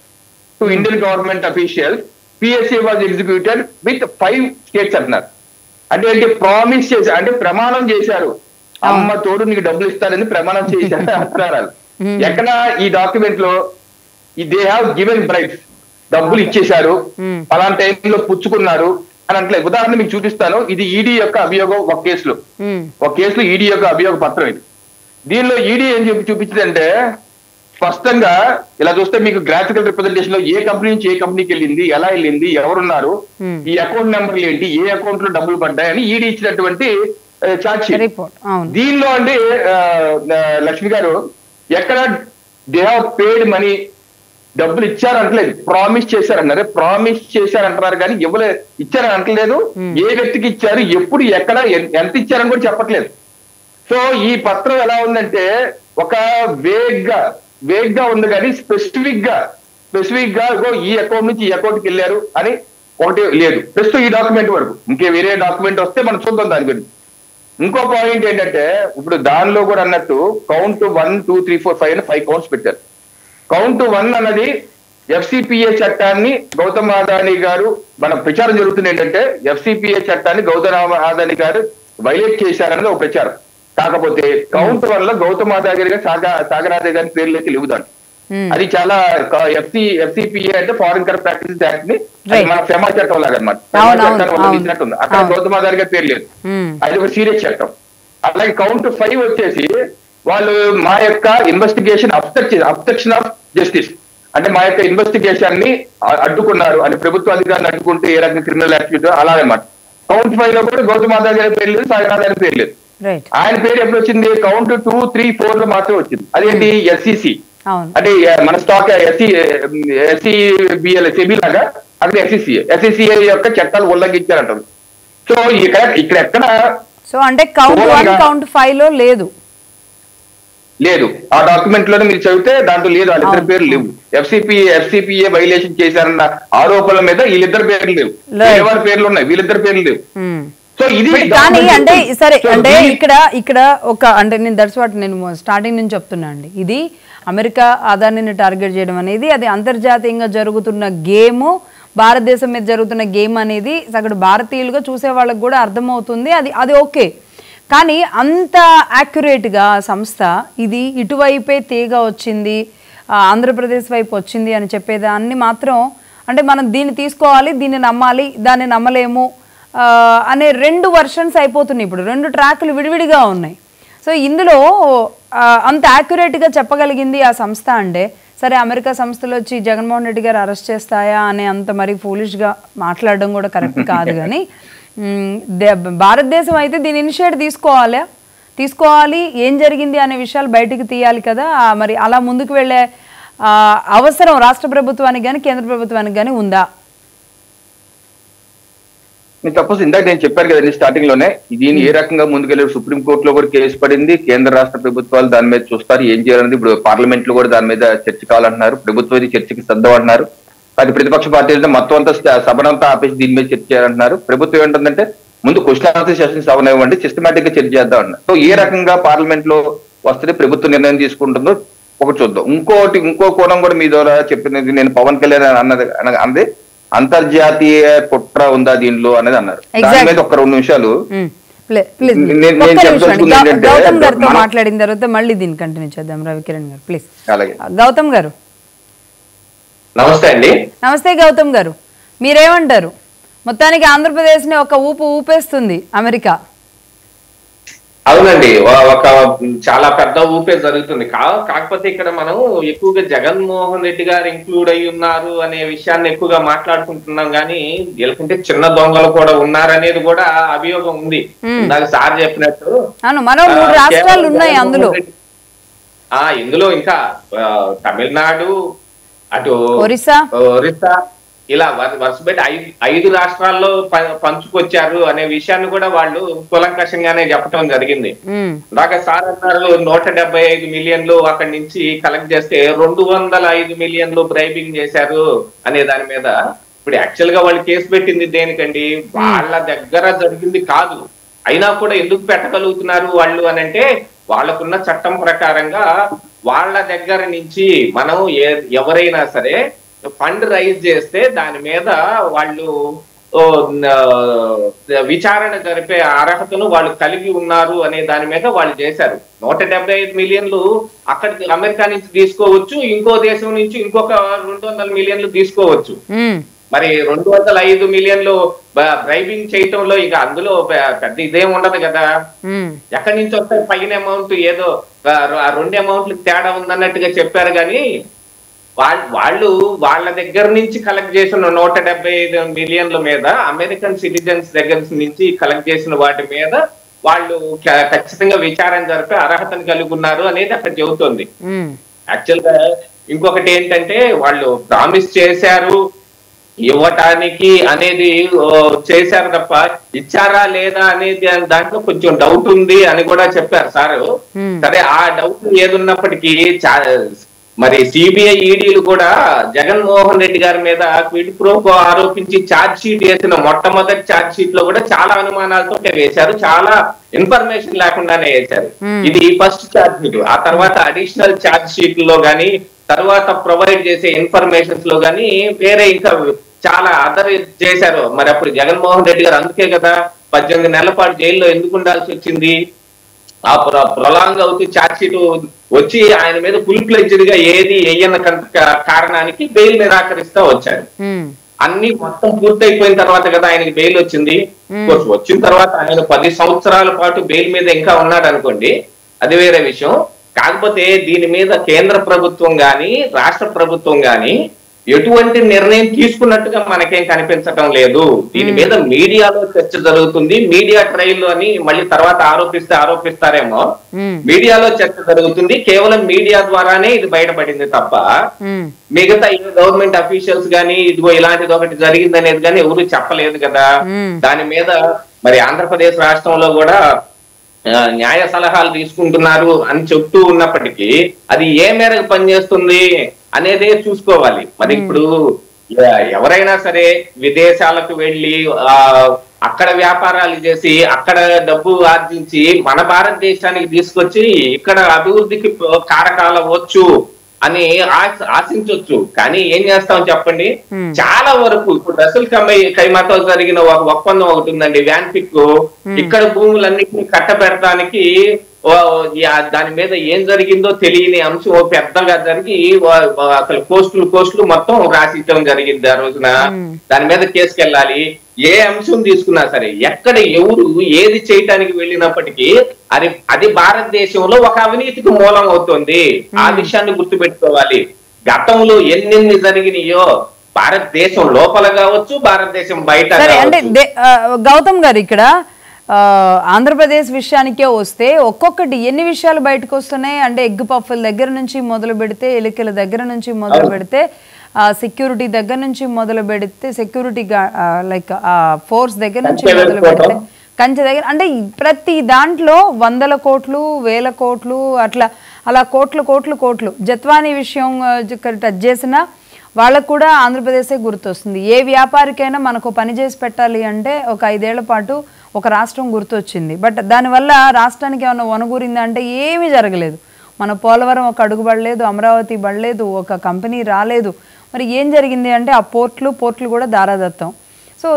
to Indian government official PSA was executed with 5 states అంటున్నారు. అంటే ఏంటి, ప్రామిస్ చేశారు అంటే ప్రమాణం చేశారు, అమ్మ తోడు నీకు డబ్బులు ఇస్తారని ప్రమాణం చేశారు అంటున్నారు. ఎక్కడ ఈ డాక్యుమెంట్ లో దే హ్యావ్ గివెన్ బ్రైట్స్, డబ్బులు ఇచ్చేశారు, అలాంటి టైంలో పుచ్చుకున్నారు అని అంటే. ఉదాహరణ మీకు చూపిస్తాను. ఇది ఈడీ యొక్క అభియోగం. ఒక కేసులో ఈడీ యొక్క అభియోగ పత్రం ఇది. దీనిలో ఈడీ ఏం చూపించిందంటే, స్పష్టంగా ఇలా చూస్తే మీకు గ్రాఫికల్ రిప్రజెంటేషన్ లో ఏ కంపెనీ నుంచి ఏ కంపెనీకి వెళ్ళింది, ఎలా వెళ్ళింది, ఎవరున్నారు, ఈ అకౌంట్ నెంబర్లు ఏంటి, ఏ అకౌంట్ లో డబ్బులు పడ్డాయని ఈడీ ఇచ్చినటువంటి చార్జ్ షీట్. దీనిలో అండి లక్ష్మి గారు ఎక్కడ దే హావ్ పేడ్ మనీ, డబ్బులు ఇచ్చారంటలేదు, ప్రామిస్ చేశారన్నారు. ప్రామిస్ చేశారంటున్నారు కానీ ఇచ్చారని అంటలేదు. ఏ వ్యక్తికి ఇచ్చారు, ఎప్పుడు, ఎక్కడ, ఎంత ఇచ్చారని కూడా చెప్పట్లేదు. సో ఈ పత్రం ఎలా ఉందంటే ఒక వేగ్ గా ఉంది కానీ స్పెసిఫిక్ గా ఈ అకౌంట్ నుంచి ఈ అకౌంట్ కి వెళ్ళారు అని ఒకటి లేదు. ప్రస్తుతం ఈ డాక్యుమెంట్ వరకు. ఇంకే వేరే డాక్యుమెంట్ వస్తే మనం చూద్దాం దాని గురించి. ఇంకో పాయింట్ ఏంటంటే, ఇప్పుడు దానిలో కూడా అన్నట్టు కౌంట్ 1, 2, 3, 4, 5 అని 5 కౌంట్స్ పెట్టారు. కౌంట్ 1 అన్నది FCPA చట్టాన్ని గౌతమ్ అదాని గారు, మన ప్రచారం జరుగుతుంది ఏంటంటే FCPA చట్టాన్ని గౌతమ్ అదాని గారు వైలేట్ చేశారన్నది ఒక ప్రచారం. కాకపోతే కౌంట్ 1 లో గౌతమ్ అదాని గారి సాగరాజే గారి పేర్లకి లేవుదాన్ని. అది చాలా FCPA అంటే ఫారిన్ కరెక్ట్ ప్రాక్టీసెస్ యాక్ట్ ని మన ఫెమా చట్టం లాగా అనమాట. ఉల్లంఘించినట్టుంది. అక్కడ గౌతమ్ అదాని గారి పేరు లేదు. అది ఒక సీరియస్ చట్టం. అలాగే కౌంట్ 5 వచ్చేసి వాళ్ళు మా యొక్క ఇన్వెస్టిగేషన్ అబ్స్ట్రక్షన్ ఆఫ్ జస్టిస్ అంటే మా యొక్క ఇన్వెస్టిగేషన్ ని అడ్డుకున్నారు అని, ప్రభుత్వ అధికారులు అడ్డుకుంటే ఏ రకంగా క్రిమినల్ యాక్టివిటీ అలాగనమాట. కౌంట్ 5 లో కూడా గౌతమ్ అదాని గారి పేరు లేదు, సాగరాజు గారి పేరు లేదు. ఆయన పేరు ఎప్పుడు వచ్చింది, కౌంట్ 2, 3, 4 లో మాత్రమే వచ్చింది. అదేంటి, SEC అంటే మన స్టాక్ సెబీ లాగా అక్కడ SECA యొక్క చట్టాలు ఉల్లంఘించారంటారు. సో ఇక్కడ ఎక్కడ, సో అంటే కౌంట్ 1, కౌంట్ 5 లో లేదు. ఆ డాక్యుమెంట్ లోనే మీరు చదివితే దాంట్లో లేదు, వాళ్ళిద్దరి పేర్లు లేవు. FCPA వైలేషన్ చేశారన్న ఆరోపణల మీద వీళ్ళిద్దరు పేర్లు లేవు, ఎవరి పేర్లు ఉన్నాయి, వీళ్ళిద్దరు పేర్లు లేవు. సో ఇది కానీ అంటే సరే, అంటే ఇక్కడ ఒక అంటే నేను దట్స్ వాట్ నేను స్టార్టింగ్ నుంచి చెప్తున్నా అండి. ఇది అమెరికా అదానిని టార్గెట్ చేయడం అనేది అది అంతర్జాతీయంగా జరుగుతున్న గేమ్, భారతదేశం మీద జరుగుతున్న గేమ్ అనేది అక్కడ భారతీయులుగా చూసే వాళ్ళకి కూడా అర్థమవుతుంది. అది ఓకే. కానీ అంత యాక్యురేట్గా సంస్థ ఇది ఇటువైపే తీగ వచ్చింది, ఆంధ్రప్రదేశ్ వైపు వచ్చింది అని చెప్పేదాన్ని మాత్రం అంటే మనం దీన్ని తీసుకోవాలి, దీన్ని నమ్మాలి, దాన్ని నమ్మలేము అనే 2 వర్షన్స్ అయిపోతున్నాయి. ఇప్పుడు 2 ట్రాక్లు విడివిడిగా ఉన్నాయి. సో ఇందులో అంత యాక్యురేట్గా చెప్పగలిగింది ఆ సంస్థ అంటే, సరే అమెరికా సంస్థలు వచ్చి జగన్మోహన్ రెడ్డి గారు అరెస్ట్ చేస్తాయా అనే అంత మరి ఫూలిష్గా మాట్లాడడం కూడా కరెక్ట్ కాదు. కానీ భారతదేశం అయితే దీని ఇనిషియేట్ తీసుకోవాలి, ఏం జరిగింది అనే విషయాలు బయటికి తీయాలి కదా. మరి అలా ముందుకు వెళ్ళే అవసరం రాష్ట్ర ప్రభుత్వానికి కానీ కేంద్ర ప్రభుత్వానికి కానీ ఉందా? సపోజ్ ఇందాక నేను చెప్పాను కదండి స్టార్టింగ్ లోనే, దీన్ని ఏ రకంగా ముందుకెళ్ళారు. సుప్రీంకోర్టులో కూడా కేసు పడింది, కేంద్ర రాష్ట్ర ప్రభుత్వాలు దాని మీద చూస్తారు ఏం చేయాలన్నది. ఇప్పుడు పార్లమెంట్ లో కూడా దాని మీద చర్చ కావాలంటున్నారు, ప్రభుత్వం చర్చకి సిద్ధం అంటున్నారు. అది ప్రతిపక్ష పార్టీలు మొత్తం అంతా సభనంతా ఆపేసి దీని మీద చర్చ చేయాలంటున్నారు. ప్రభుత్వం ఏంటంటే ముందు క్వశ్చన్ ఆన్సర్ సెషన్స్ అవనివ్వండి, సిస్టమేటిక్ గా చర్చ చేద్దాం అన్నారు. సో ఏ రకంగా పార్లమెంట్ లో వస్తే ప్రభుత్వం నిర్ణయం తీసుకుంటుందో ఒకటి చూద్దాం. ఇంకో కోణం కూడా మీ ద్వారా చెప్పినది, నేను పవన్ కళ్యాణ్ అన్నది అంతర్జాతీయ కుట్ర ఉందా దీనిలో అనేది అన్నారు. దాని మీద ఒక 2 నిమిషాలు గౌతమ్ గారితో మాట్లాడిన తర్వాత మళ్ళీ దీన్ని కంటిన్యూ చేద్దాం. రవికిరణ్ గారు ప్లీజ్. అలాగే. గౌతమ్ గారు నమస్తే అండి. నమస్తే గౌతమ్ గారు, మీరేమంటారు? మొత్తానికి ఆంధ్రప్రదేశ్ ని ఒక ఊపేస్తుంది అమెరికా. అవునండి, ఒక చాలా పెద్ద ఊపే జరుగుతుంది. కాకపోతే ఇక్కడ మనం ఎక్కువగా జగన్మోహన్ రెడ్డి గారు ఇంక్లూడ్ అయి ఉన్నారు అనే విషయాన్ని ఎక్కువగా మాట్లాడుకుంటున్నాం. కానీ వీళ్ళకంటే చిన్న దొంగలు కూడా ఉన్నారనేది కూడా అభియోగం ఉంది. ఇందాక సార్ చెప్పినట్టు మరో 3 రాష్ట్రాలు ఉన్నాయి ఇందులో ఇంకా తమిళనాడు, అటు ఒరిస్సా ఇలా వరుసపెట్టి 5 రాష్ట్రాల్లో పంచుకొచ్చారు అనే విషయాన్ని కూడా వాళ్ళు కులంకషంగానే చెప్పడం జరిగింది. ఇందాక సార్ అన్నారు 175 మిలియన్లు అక్కడి నుంచి కలెక్ట్ చేస్తే 205 మిలియన్లు బ్రైబింగ్ చేశారు అనే దాని మీద ఇప్పుడు యాక్చువల్ గా వాళ్ళు కేసు పెట్టింది దేనికండి? వాళ్ళ దగ్గర జరిగింది కాదు, అయినా కూడా ఎందుకు పెట్టగలుగుతున్నారు వాళ్ళు అని అంటే వాళ్ళకున్న చట్టం ప్రకారంగా వాళ్ళ దగ్గర నుంచి మనం ఎవరైనా సరే ఫండ్ రైజ్ చేస్తే దాని మీద వాళ్ళు విచారణ జరిపే అర్హతను వాళ్ళు కలిగి ఉన్నారు అనే దాని మీద వాళ్ళు చేశారు. 175 మిలియన్లు అక్కడ అమెరికా నుంచి తీసుకోవచ్చు, ఇంకో దేశం నుంచి ఇంకొక 200 మిలియన్లు తీసుకోవచ్చు. మరి 205 మిలియన్లు బ్రైబింగ్ చేయటంలో ఇక అందులో పెద్ద ఇదేం ఉండదు కదా. ఎక్కడి నుంచి వస్తే పైన అమౌంట్ ఏదో 2 అమౌంట్లకు తేడా ఉందన్నట్టుగా చెప్పారు. కానీ వాళ్ళు వాళ్ళ దగ్గర నుంచి కలెక్ట్ చేసిన 175 మిలియన్ల మీద, అమెరికన్ సిటిజన్స్ దగ్గర నుంచి కలెక్ట్ చేసిన వాటి మీద వాళ్ళు ఖచ్చితంగా విచారణ జరిపే అర్హతను కలిగి ఉన్నారు అనేది అక్కడ చెబుతుంది. యాక్చువల్ గా ఇంకొకటి ఏంటంటే వాళ్ళు ప్రామిస్ చేశారు ఇవ్వటానికి అనేది చేశారు తప్ప ఇచ్చారా లేదా అనేది దాంట్లో కొంచెం డౌట్ ఉంది అని కూడా చెప్పారు సార్. సరే, ఆ డౌట్ ఏదున్నప్పటికీ మరి సిబిఐ ఈడీలు కూడా జగన్మోహన్ రెడ్డి గారి మీద క్విడ్ ప్రోకో ఆరోపించి ఛార్జ్ షీట్ వేసిన మొట్టమొదటి ఛార్జ్ షీట్ లో కూడా చాలా అనుమానాలతో వేశారు, చాలా ఇన్ఫర్మేషన్ లేకుండానే వేశారు. ఇది ఫస్ట్ ఛార్జ్ షీట్. ఆ తర్వాత అడిషనల్ ఛార్జ్ షీట్ లో గానీ, తర్వాత ప్రొవైడ్ చేసే ఇన్ఫర్మేషన్స్ లో గానీ వేరే ఇంకా చాలా అదర్ చేశారు. మరి అప్పుడు జగన్మోహన్ రెడ్డి గారు అందుకే కదా 18 నెలల పాటు జైల్లో ఎందుకు ఉండాల్సి వచ్చింది? ఆ ప్రొలాంగ్ అవుతూ ఛార్జ్ షీట్ వచ్చి ఆయన మీద ఫుల్ ఫ్లెడ్జ్డ్ గా ఏది వేయన్న కారణానికి బెయిల్ నిరాకరిస్తా వచ్చారు. అన్ని మొత్తం పూర్తయిపోయిన తర్వాత కదా ఆయనకి బెయిల్ వచ్చింది. వచ్చిన తర్వాత ఆయన 10 సంవత్సరాల పాటు బెయిల్ మీద ఇంకా ఉన్నాడు అనుకోండి, అది వేరే విషయం. కాకపోతే దీని మీద కేంద్ర ప్రభుత్వం గాని రాష్ట్ర ప్రభుత్వం గాని ఎటువంటి నిర్ణయం తీసుకున్నట్టుగా మనకేం కనిపించడం లేదు. దీని మీద మీడియాలో చర్చ జరుగుతుంది. మీడియా ట్రయల్ అని మళ్ళీ తర్వాత ఆరోపిస్తారేమో, మీడియాలో చర్చ జరుగుతుంది. కేవలం మీడియా ద్వారానే ఇది బయటపడింది తప్ప మిగతా గవర్నమెంట్ అఫీషియల్స్ గానీ ఇదిగో ఇలాంటిది ఒకటి జరిగింది అనేది కానీ ఎవరు చెప్పలేదు కదా. దాని మీద మరి ఆంధ్రప్రదేశ్ రాష్ట్రంలో కూడా న్యాయ సలహాలు తీసుకుంటున్నారు అని చెప్తూ ఉన్నప్పటికీ అది ఏ మేరకు పనిచేస్తుంది అనేదే చూసుకోవాలి. మరి ఇప్పుడు ఎవరైనా సరే విదేశాలకు వెళ్ళి అక్కడ వ్యాపారాలు చేసి అక్కడ డబ్బు ఆర్జించి మన భారతదేశానికి తీసుకొచ్చి ఇక్కడ అభివృద్ధికి కారకాలు అవ్వచ్చు అని ఆశించవచ్చు. కానీ ఏం చేస్తాం చెప్పండి, చాలా వరకు ఇప్పుడు రసూల్ ఖైమాతో జరిగిన ఒక ఒప్పందం ఒకటి ఉందండి, వ్యాన్పిక్. ఇక్కడ భూములన్నింటినీ కట్టబెడటానికి దాని మీద ఏం జరిగిందో తెలియని అంశం పెద్దగా జరిగి అసలు కోస్టులు మొత్తం రాసిచ్చడం జరిగింది ఆ రోజున. దాని మీద కేసుకెళ్ళాలి. ఏ అంశం తీసుకున్నా సరే, ఎక్కడ ఎవరు ఏది చేయటానికి వెళ్ళినప్పటికీ అది భారతదేశంలో ఒక అవినీతికి మూలం అవుతుంది. ఆ విషయాన్ని గుర్తుపెట్టుకోవాలి. గతంలో ఎన్నెన్ని జరిగినాయో భారతదేశం లోపల కావచ్చు, భారతదేశం బయట. అంటే గౌతమ్ గారు ఇక్కడ ఆంధ్రప్రదేశ్ విషయానికే వస్తే ఒక్కొక్కటి ఎన్ని విషయాలు బయటకు వస్తున్నాయి అంటే ఎగ్ పఫ్ఫుల దగ్గర నుంచి మొదలు పెడితే, ఎలికల దగ్గర నుంచి మొదలు పెడితే, సెక్యూరిటీ దగ్గర నుంచి మొదలు పెడితే, సెక్యూరిటీ లైక్ ఫోర్స్ దగ్గర నుంచి మొదలు పెడితే, కంచె దగ్గర, అంటే ప్రతి దాంట్లో 100 కోట్లు 1000 కోట్లు అలా కోట్లు. జత్వానీ విషయం టచ్ చేసినా వాళ్ళకు కూడా ఆంధ్రప్రదేశే గుర్తొస్తుంది. ఏ వ్యాపారికైనా మనకు పని చేసి పెట్టాలి అంటే ఒక 5 ఏళ్ల పాటు ఒక రాష్ట్రం గుర్తొచ్చింది. బట్ దానివల్ల రాష్ట్రానికి ఏమైనా వనగూరిందా అంటే ఏమీ జరగలేదు. మన పోలవరం ఒక అడుగు పడలేదు, అమరావతి పడలేదు, ఒక కంపెనీ రాలేదు. మరి ఏం జరిగింది అంటే ఆ పోర్ట్లు కూడా దారాదత్తం. సో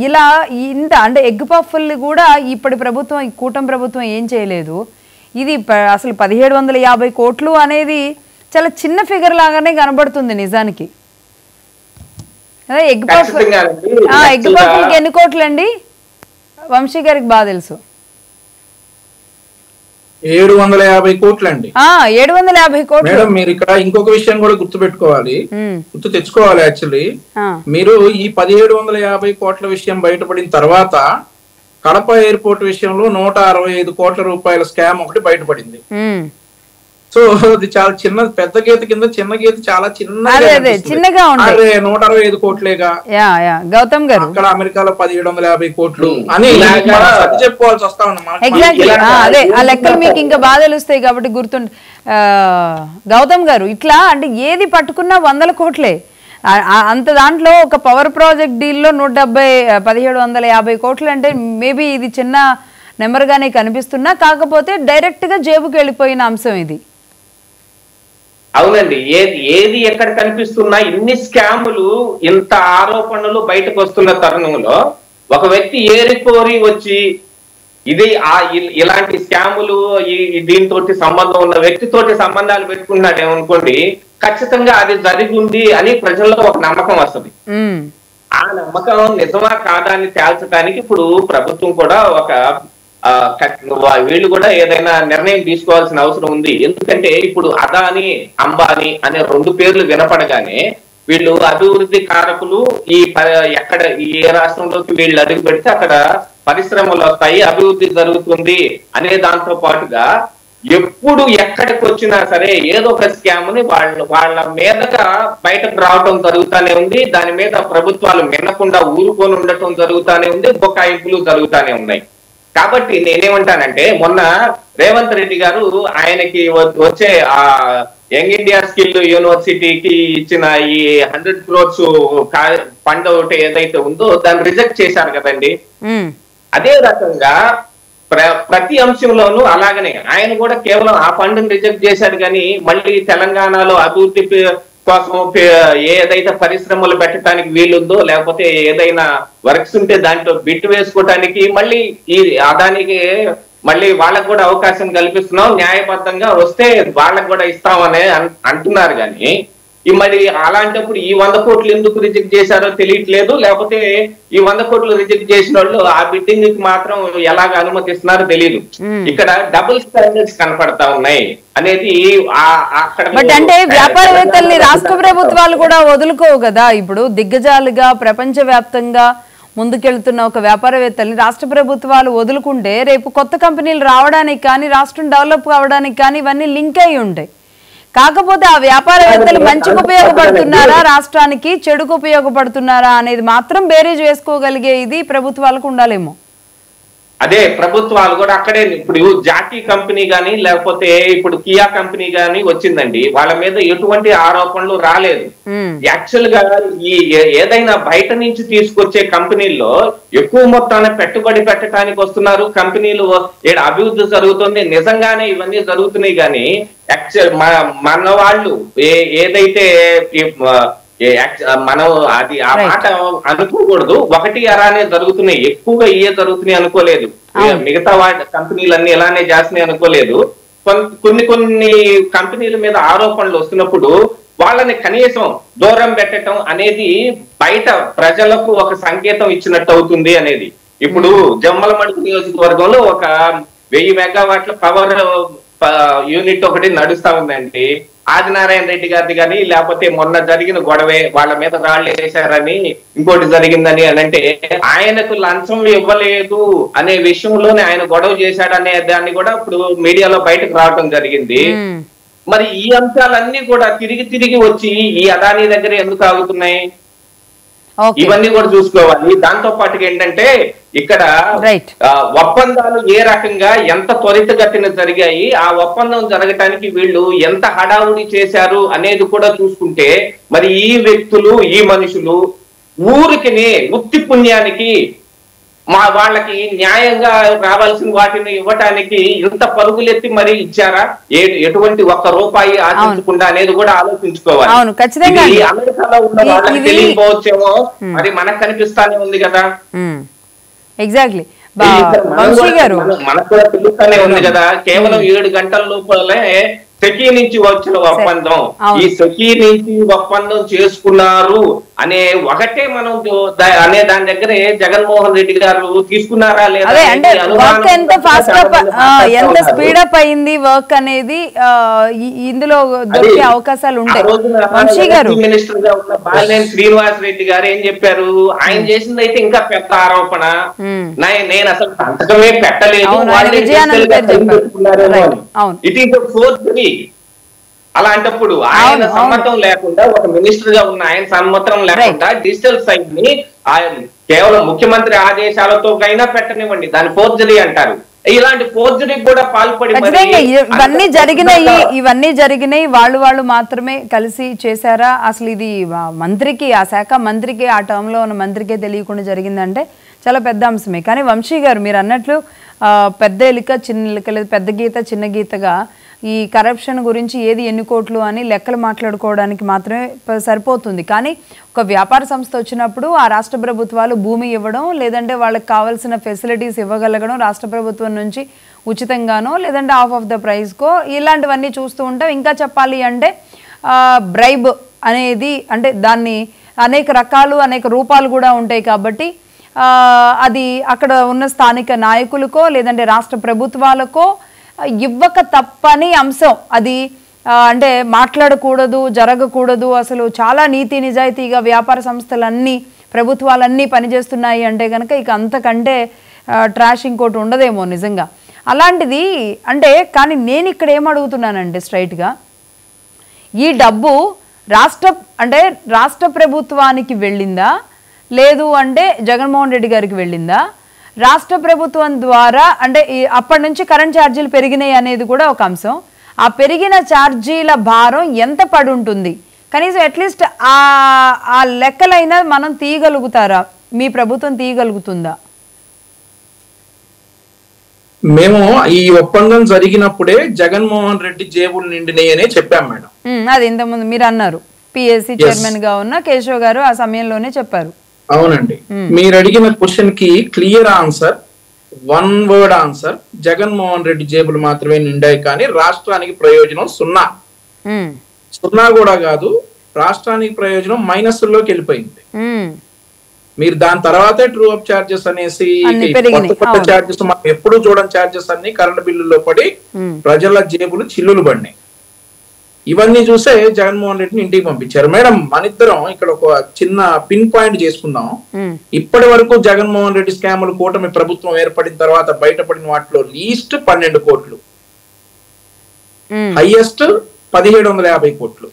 ఇలా ఇంత అంటే ఎగ్ పఫ్ఫుల్ని కూడా ఇప్పటి ప్రభుత్వం, ఈ కూటమి ప్రభుత్వం ఏం చేయలేదు. ఇది అసలు 1750 కోట్లు అనేది చాలా చిన్న ఫిగర్ లాగానే కనబడుతుంది నిజానికి. ఎగ్ పఫ్ఫుల్కి ఎన్ని కోట్లు అండి? వంశీ గారికి బాగా తెలుసు. 750 కోట్లు అండి. 750 కోట్లు. మేడం, మీరు ఇక్కడ ఇంకొక విషయం కూడా గుర్తు తెచ్చుకోవాలి. యాక్చువల్లీ మీరు ఈ 1750 కోట్ల విషయం బయటపడిన తర్వాత కడప ఎయిర్పోర్ట్ విషయంలో 165 కోట్ల రూపాయల స్కామ్ ఒకటి బయటపడింది. సో అది చాలా చిన్న, పెద్ద గీత కింద చిన్న గీత చాలా చిన్నగా ఉంది. 165 కోట్లేగా గౌతమ్ గారు, అక్కడ అమెరికాలో 1750 కోట్లు అని చెప్పుకోవాల్సి వస్తా ఉన్నాం. ఎగ్జాక్ట్లీ అదే ఆ లెక్కలు మీకు ఇంకా బాగా తెలుస్తాయి కాబట్టి గుర్తుండి. గౌతమ్ గారు, ఇట్లా అంటే ఏది పట్టుకున్నా 100 కోట్లే. అంత దాంట్లో ఒక పవర్ ప్రాజెక్ట్ డీల్లో 1750 కోట్లు అంటే మేబీ ఇది చిన్న నెంబర్గానే కనిపిస్తున్నా, కాకపోతే డైరెక్ట్గా జేబుకి వెళ్ళిపోయిన అంశం ఇది. అవునండి, ఏది ఎక్కడ కనిపిస్తున్నా ఇన్ని స్కాములు, ఇంత ఆరోపణలు బయటకు వస్తున్న తరుణంలో ఒక వ్యక్తి ఏరికోరి వచ్చి ఇది ఇలాంటి స్కాములు దీంతో సంబంధం ఉన్న వ్యక్తితోటి సంబంధాలు పెట్టుకున్నాడేమనుకోండి, ఖచ్చితంగా అది జరిగింది అని ప్రజల్లో ఒక నమ్మకం వస్తుంది. ఆ నమ్మకం నిజమా కాదా అని తేల్చడానికి ఇప్పుడు ప్రభుత్వం కూడా వీళ్ళు కూడా ఏదైనా నిర్ణయం తీసుకోవాల్సిన అవసరం ఉంది. ఎందుకంటే ఇప్పుడు అదాని అంబానీ అనే 2 పేర్లు వినపడగానే వీళ్ళు అభివృద్ధి కారకులు, ఎక్కడ ఏ రాష్ట్రంలోకి వీళ్ళు అడుగు పెడితే అక్కడ పరిశ్రమలు వస్తాయి, అభివృద్ధి జరుగుతుంది అనే దాంతో పాటుగా ఎప్పుడు ఎక్కడికి వచ్చినా సరే ఏదో ఒక స్కామ్ ని వాళ్ళ మీదగా బయటకు రావటం జరుగుతానే ఉంది. దాని మీద ప్రభుత్వాలు మిన్నకుండా ఊరుకొని ఉండటం జరుగుతానే ఉంది, బొకాయింపులు జరుగుతానే ఉన్నాయి. కాబట్టి నేనేమంటానంటే, మొన్న రేవంత్ రెడ్డి గారు ఆయనకి వచ్చే యంగ్ ఇండియా స్కిల్ యూనివర్సిటీకి ఇచ్చిన ఈ 100 crores ఫండ్ ఒకటి ఏదైతే ఉందో దాన్ని రిజెక్ట్ చేశారు కదండి. అదే రకంగా ప్రతి అంశంలోనూ అలాగనే ఆయన కూడా కేవలం ఆ ఫండ్ రిజెక్ట్ చేశాడు, కానీ మళ్ళీ తెలంగాణలో అభివృద్ధి కోసం ఏదైతే పరిశ్రమలు పెట్టడానికి వీలుందో, లేకపోతే ఏదైనా వర్క్స్ ఉంటే దాంట్లో బిట్ వేసుకోవటానికి మళ్ళీ ఈ అదానికి మళ్ళీ వాళ్ళకు కూడా అవకాశం కల్పిస్తున్నాం, న్యాయబద్ధంగా వస్తే వాళ్ళకు కూడా ఇస్తామని అంటున్నారు. కానీ మరి అలాంటప్పుడు ఈ 100 కోట్లు ఎందుకు రిజెక్ట్ చేశారో తెలియట్లేదు. లేకపోతే ఈ 100 కోట్లు రిజెక్ట్ చేసిన వాళ్ళు ఆ బిడ్డింగ్ కి మాత్రం ఎలాగ అనుమతిస్తున్నారో తెలియదు. ఇక్కడ డబుల్ స్టాండర్డ్స్ కనపడతా ఉన్నాయి అనేది అక్కడ. బట్ అంటే వ్యాపారవేత్తల్ని రాష్ట్ర ప్రభుత్వాలు కూడా వదులుకోవు కదా. ఇప్పుడు దిగ్గజాలుగా ప్రపంచవ్యాప్తంగా ముందుకెళ్తున్న ఒక వ్యాపారవేత్తల్ని రాష్ట్ర ప్రభుత్వాలు వదులుకుంటే రేపు కొత్త కంపెనీలు రావడానికి కానీ, రాష్ట్రం డెవలప్ కావడానికి కానీ ఇవన్నీ లింక్ అయి ఉంటాయి. కాకపోతే ఆ వ్యాపారవేత్తలు మంచికి ఉపయోగపడుతున్నారా, రాష్ట్రానికి చెడుకు ఉపయోగపడుతున్నారా అనేది మాత్రం బేరీజ్ వేసుకోగలిగే ఇది ప్రభుత్వాలకు ఉండాలేమో. అదే ప్రభుత్వాలు కూడా అక్కడే. ఇప్పుడు జాకీ కంపెనీ గానీ, లేకపోతే ఇప్పుడు కియా కంపెనీ గానీ వచ్చిందండి, వాళ్ళ మీద ఎటువంటి ఆరోపణలు రాలేదు. యాక్చువల్ గా ఈ ఏదైనా బయట నుంచి తీసుకొచ్చే కంపెనీల్లో ఎక్కువ మొత్తాన పెట్టుబడి పెట్టడానికి వస్తున్నారు. కంపెనీలు అభివృద్ధి జరుగుతుంది, నిజంగానే ఇవన్నీ జరుగుతున్నాయి. కానీ యాక్చువల్ మన వాళ్ళు ఏదైతే మనం అది ఆ మాట అనుకోకూడదు. ఒకటి అలానే జరుగుతున్నాయి, ఎక్కువగా ఇవే జరుగుతున్నాయి అనుకోలేదు. మిగతా కంపెనీలన్నీ ఇలానే చేస్తున్నాయి అనుకోలేదు. కొన్ని కంపెనీల మీద ఆరోపణలు వస్తున్నప్పుడు వాళ్ళని కనీసం దూరం పెట్టడం అనేది బయట ప్రజలకు ఒక సంకేతం ఇచ్చినట్టు అవుతుంది అనేది. ఇప్పుడు జమ్మలమడుగు నియోజకవర్గంలో ఒక 1000 మెగావాట్ల పవర్ యూనిట్ ఒకటి నడుస్తా ఉందండి. ఆదినారాయణ రెడ్డి గారిది కానీ, లేకపోతే మొన్న జరిగిన గొడవే వాళ్ళ మీద రాళ్ళు వేశారని, ఇంకోటి జరిగిందని అంటే ఆయనకు లంచం ఇవ్వలేదు అనే విషయంలోనే ఆయన గొడవ చేశాడు అనే దాన్ని కూడా ఇప్పుడు మీడియాలో బయటకు రావడం జరిగింది. మరి ఈ అంశాలన్నీ కూడా తిరిగి వచ్చి ఈ అదానీ దగ్గర ఎందుకు ఆగుతున్నాయి, ఇవన్నీ కూడా చూసుకోవాలి. దాంతో పాటుగా ఏంటంటే ఇక్కడ ఒప్పందాలు ఏ రకంగా ఎంత త్వరితగతిన జరిగాయి, ఆ ఒప్పందం జరగటానికి వీళ్ళు ఎంత హడావుడి చేశారు అనేది కూడా చూసుకుంటే, మరి ఈ వ్యక్తులు, ఈ మనుషులు ఊరికి ఉత్తి పుణ్యానికి వాళ్ళకి న్యాయంగా రావాల్సిన వాటిని ఇవ్వటానికి ఇంత పరుగులెత్తి మరి ఇచ్చారా, ఎటువంటి ₹1 ఆశించకుండా అనేది కూడా ఆలోచించుకోవాలి. అమెరికాలో ఉన్న వాళ్ళకి తెలియకపోవచ్చేమో, మరి మనకు కనిపిస్తానే ఉంది కదా. ఎగ్జాక్ట్లీ, మనకు కూడా తెలుస్తానే ఉంది కదా. కేవలం 7 గంటల లోపలే సెకీ నుంచి వచ్చిన ఒప్పందం, ఈ సెకీ నుంచి ఒప్పందం చేసుకున్నారు అనే ఒకటే మనం అనే దాని దగ్గరే జగన్మోహన్ రెడ్డి గారు తీసుకున్నారా లేదా, ఎంత స్పీడప్ అయింది వర్క్ అనేది ఇందులో దొరికే అవకాశాలు ఉంటాయి. మినిస్టర్ గా ఉన్న బాలినేని శ్రీనివాస్ రెడ్డి గారు ఏం చెప్పారు, ఆయన చేసింది అయితే ఇంకా పెద్ద ఆరోపణ, నేను అసలు సంతకమే పెట్టలేదు, ఇట్ ఈస్ ఫోర్జరీ. అలాంటప్పుడు ఆయన సమ్మతం లేకుండా, ఒక మినిస్టర్ గా ఉన్న ఆయన సమ్మతం లేకుండా డిజిటల్ సైట్ ని కేవలం ముఖ్యమంత్రి ఆదేశాలతో కైనా పెట్టనివ్వండి, దాని ఫోర్జరీ అంటారు. ఇలాంటి ఫోర్జరీకి కూడా పాల్పడి ఇవన్నీ జరిగినాయి వాళ్ళు మాత్రమే కలిసి చేశారా? అసలు ఇది మంత్రికి, ఆ శాఖ మంత్రికి, ఆ టర్మ్ లో ఉన్న మంత్రికే తెలియకుండా జరిగిందంటే చాలా పెద్ద అంశమే. కానీ వంశీ గారు మీరు అన్నట్లు పెద్ద ఎలిక చిన్న ఎలిక లేదు, పెద్ద గీత చిన్న గీతగా ఈ కరప్షన్ గురించి ఏది ఎన్ని కోట్లు అని లెక్కలు మాట్లాడుకోవడానికి మాత్రమే సరిపోతుంది. కానీ ఒక వ్యాపార సంస్థ వచ్చినప్పుడు ఆ రాష్ట్ర ప్రభుత్వాలు భూమి ఇవ్వడం, లేదంటే వాళ్ళకి కావాల్సిన ఫెసిలిటీస్ ఇవ్వగలగడం రాష్ట్ర ప్రభుత్వం నుంచి ఉచితంగానో లేదంటే ఆఫ్ ద ప్రైస్కో, ఇలాంటివన్నీ చూస్తూ ఉంటాం. ఇంకా చెప్పాలి అంటే బ్రైబ్ అనేది, అంటే దాన్ని అనేక రకాలు అనేక రూపాలు కూడా ఉంటాయి. కాబట్టి అది అక్కడ ఉన్న స్థానిక నాయకులకో లేదంటే రాష్ట్ర ప్రభుత్వాలకో ఇవ్వక తప్పని అంశం. అది అంటే మాట్లాడకూడదు, జరగకూడదు. అసలు చాలా నీతి నిజాయితీగా వ్యాపార సంస్థలన్నీ ప్రభుత్వాలన్నీ పనిచేస్తున్నాయి అంటే కనుక ఇక అంతకంటే ట్రాష్ ఇంకోటి ఉండదేమో నిజంగా. అలాంటిది అంటే, కానీ నేను ఇక్కడ ఏమడుగుతున్నానంటే స్ట్రైట్గా, ఈ డబ్బు రాష్ట్ర ప్రభుత్వానికి వెళ్ళిందా, లేదు అంటే జగన్మోహన్ రెడ్డి గారికి వెళ్ళిందా? రాష్ట్ర ప్రభుత్వం ద్వారా అంటే అప్పటి నుంచి కరెంట్ ఛార్జీలు పెరిగినాయి అనేది కూడా ఒక అంశం. ఆ పెరిగిన ఛార్జీల భారం ఎంత పడి ఉంటుంది? కనీసం అట్లీస్ట్ ఆ లెక్కలైనా మనం తీయగలుగుతారా? మీ ప్రభుత్వం తీయగలుగుతుందా? మేము ఈ ఒప్పందం జరిగినప్పుడే జగన్మోహన్ రెడ్డి జేబులు నిండినాయి అనే చెప్పాం మేడం. అది ఇంతకుముందు మీరు అన్నారు, పిఎస్సి చైర్మన్ గా ఉన్న కేశవ్ గారు ఆ సమయంలోనే చెప్పారు. అవునండి, మీరు అడిగిన క్వశ్చన్ కి clear answer, one word answer, Jaganmohan Reddy జేబులు మాత్రమే నిండాయి, కానీ రాష్ట్రానికి ప్రయోజనం సున్నా. సున్నా కూడా కాదు, రాష్ట్రానికి ప్రయోజనం మైనస్ లోకి వెళ్ళిపోయింది. మీరు దాని తర్వాతే ట్రూ అప్ చార్జెస్ అనేసి కొత్త చార్జెస్, మనం ఎప్పుడు చూడని చార్జెస్ అన్ని కరెంట్ బిల్లులో పడి ప్రజల జేబులు చిల్లులు పడినాయి. ఇవన్నీ చూసే జగన్మోహన్ రెడ్డిని ఇంటికి పంపించారు. మేడం, మన ఇద్దరం ఇక్కడ ఒక చిన్న పిన్ పాయింట్ చేసుకుందాం. ఇప్పటి వరకు జగన్మోహన్ రెడ్డి స్కాములు కూటమి ప్రభుత్వం ఏర్పడిన తర్వాత బయటపడిన వాటిలో లీస్ట్ 12 కోట్లు, హైయెస్ట్ 1750 కోట్లు.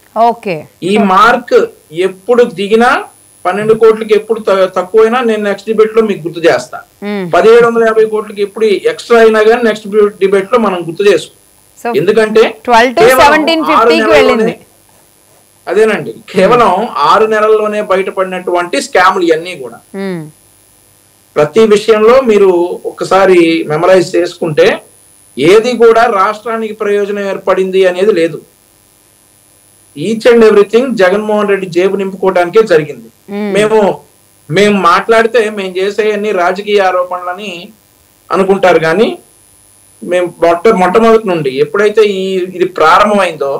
ఈ మార్క్ ఎప్పుడు దిగినా 12 కోట్లకి ఎప్పుడు తక్కువైనా నేను నెక్స్ట్ డిబేట్ లో మీకు గుర్తు చేస్తా. 1750 కోట్లకి ఎప్పుడు ఎక్స్ట్రా అయినా కానీ నెక్స్ట్ డిబేట్ లో మనం గుర్తు చేసుకుంటాం. ఎందుకంటే అదేనండి, కేవలం 6 నెలల్లోనే బయటపడినటువంటి స్కాములు ఇవన్నీ కూడా. ప్రతి విషయంలో మీరు ఒకసారి మెమరైజ్ చేసుకుంటే ఏది కూడా రాష్ట్రానికి ప్రయోజనం ఏర్పడింది అనేది లేదు. Each and everything Jaganmohan Reddy జేబు నింపుకోవడానికే జరిగింది. మేము మాట్లాడితే మేము చేసే అన్ని రాజకీయ ఆరోపణలని అనుకుంటారు, కానీ మేము మొట్టమొదటి నుండి ఎప్పుడైతే ఇది ప్రారంభమైందో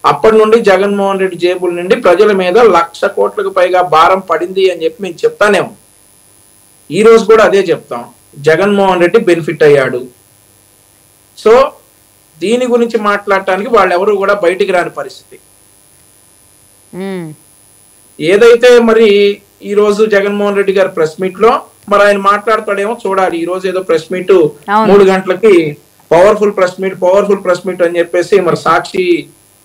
అప్పటి నుండి జగన్మోహన్ రెడ్డి జేబుల నుండి ప్రజల మీద 1,00,000 కోట్లకు పైగా భారం పడింది అని చెప్పి మేము చెప్తానేమో. ఈ రోజు కూడా అదే చెప్తాం, జగన్మోహన్ రెడ్డి బెనిఫిట్ అయ్యాడు. సో దీని గురించి మాట్లాడటానికి వాళ్ళెవరూ కూడా బయటికి రాని పరిస్థితి. ఏదైతే మరి ఈ రోజు జగన్మోహన్ రెడ్డి గారి ప్రెస్ మీట్ లో మరి ఆయన మాట్లాడతాడేమో చూడాలి. ఈ రోజు ఏదో ప్రెస్ మీట్ 3 గంటలకి పవర్ఫుల్ ప్రెస్ మీట్ అని చెప్పేసి మరి సాక్షి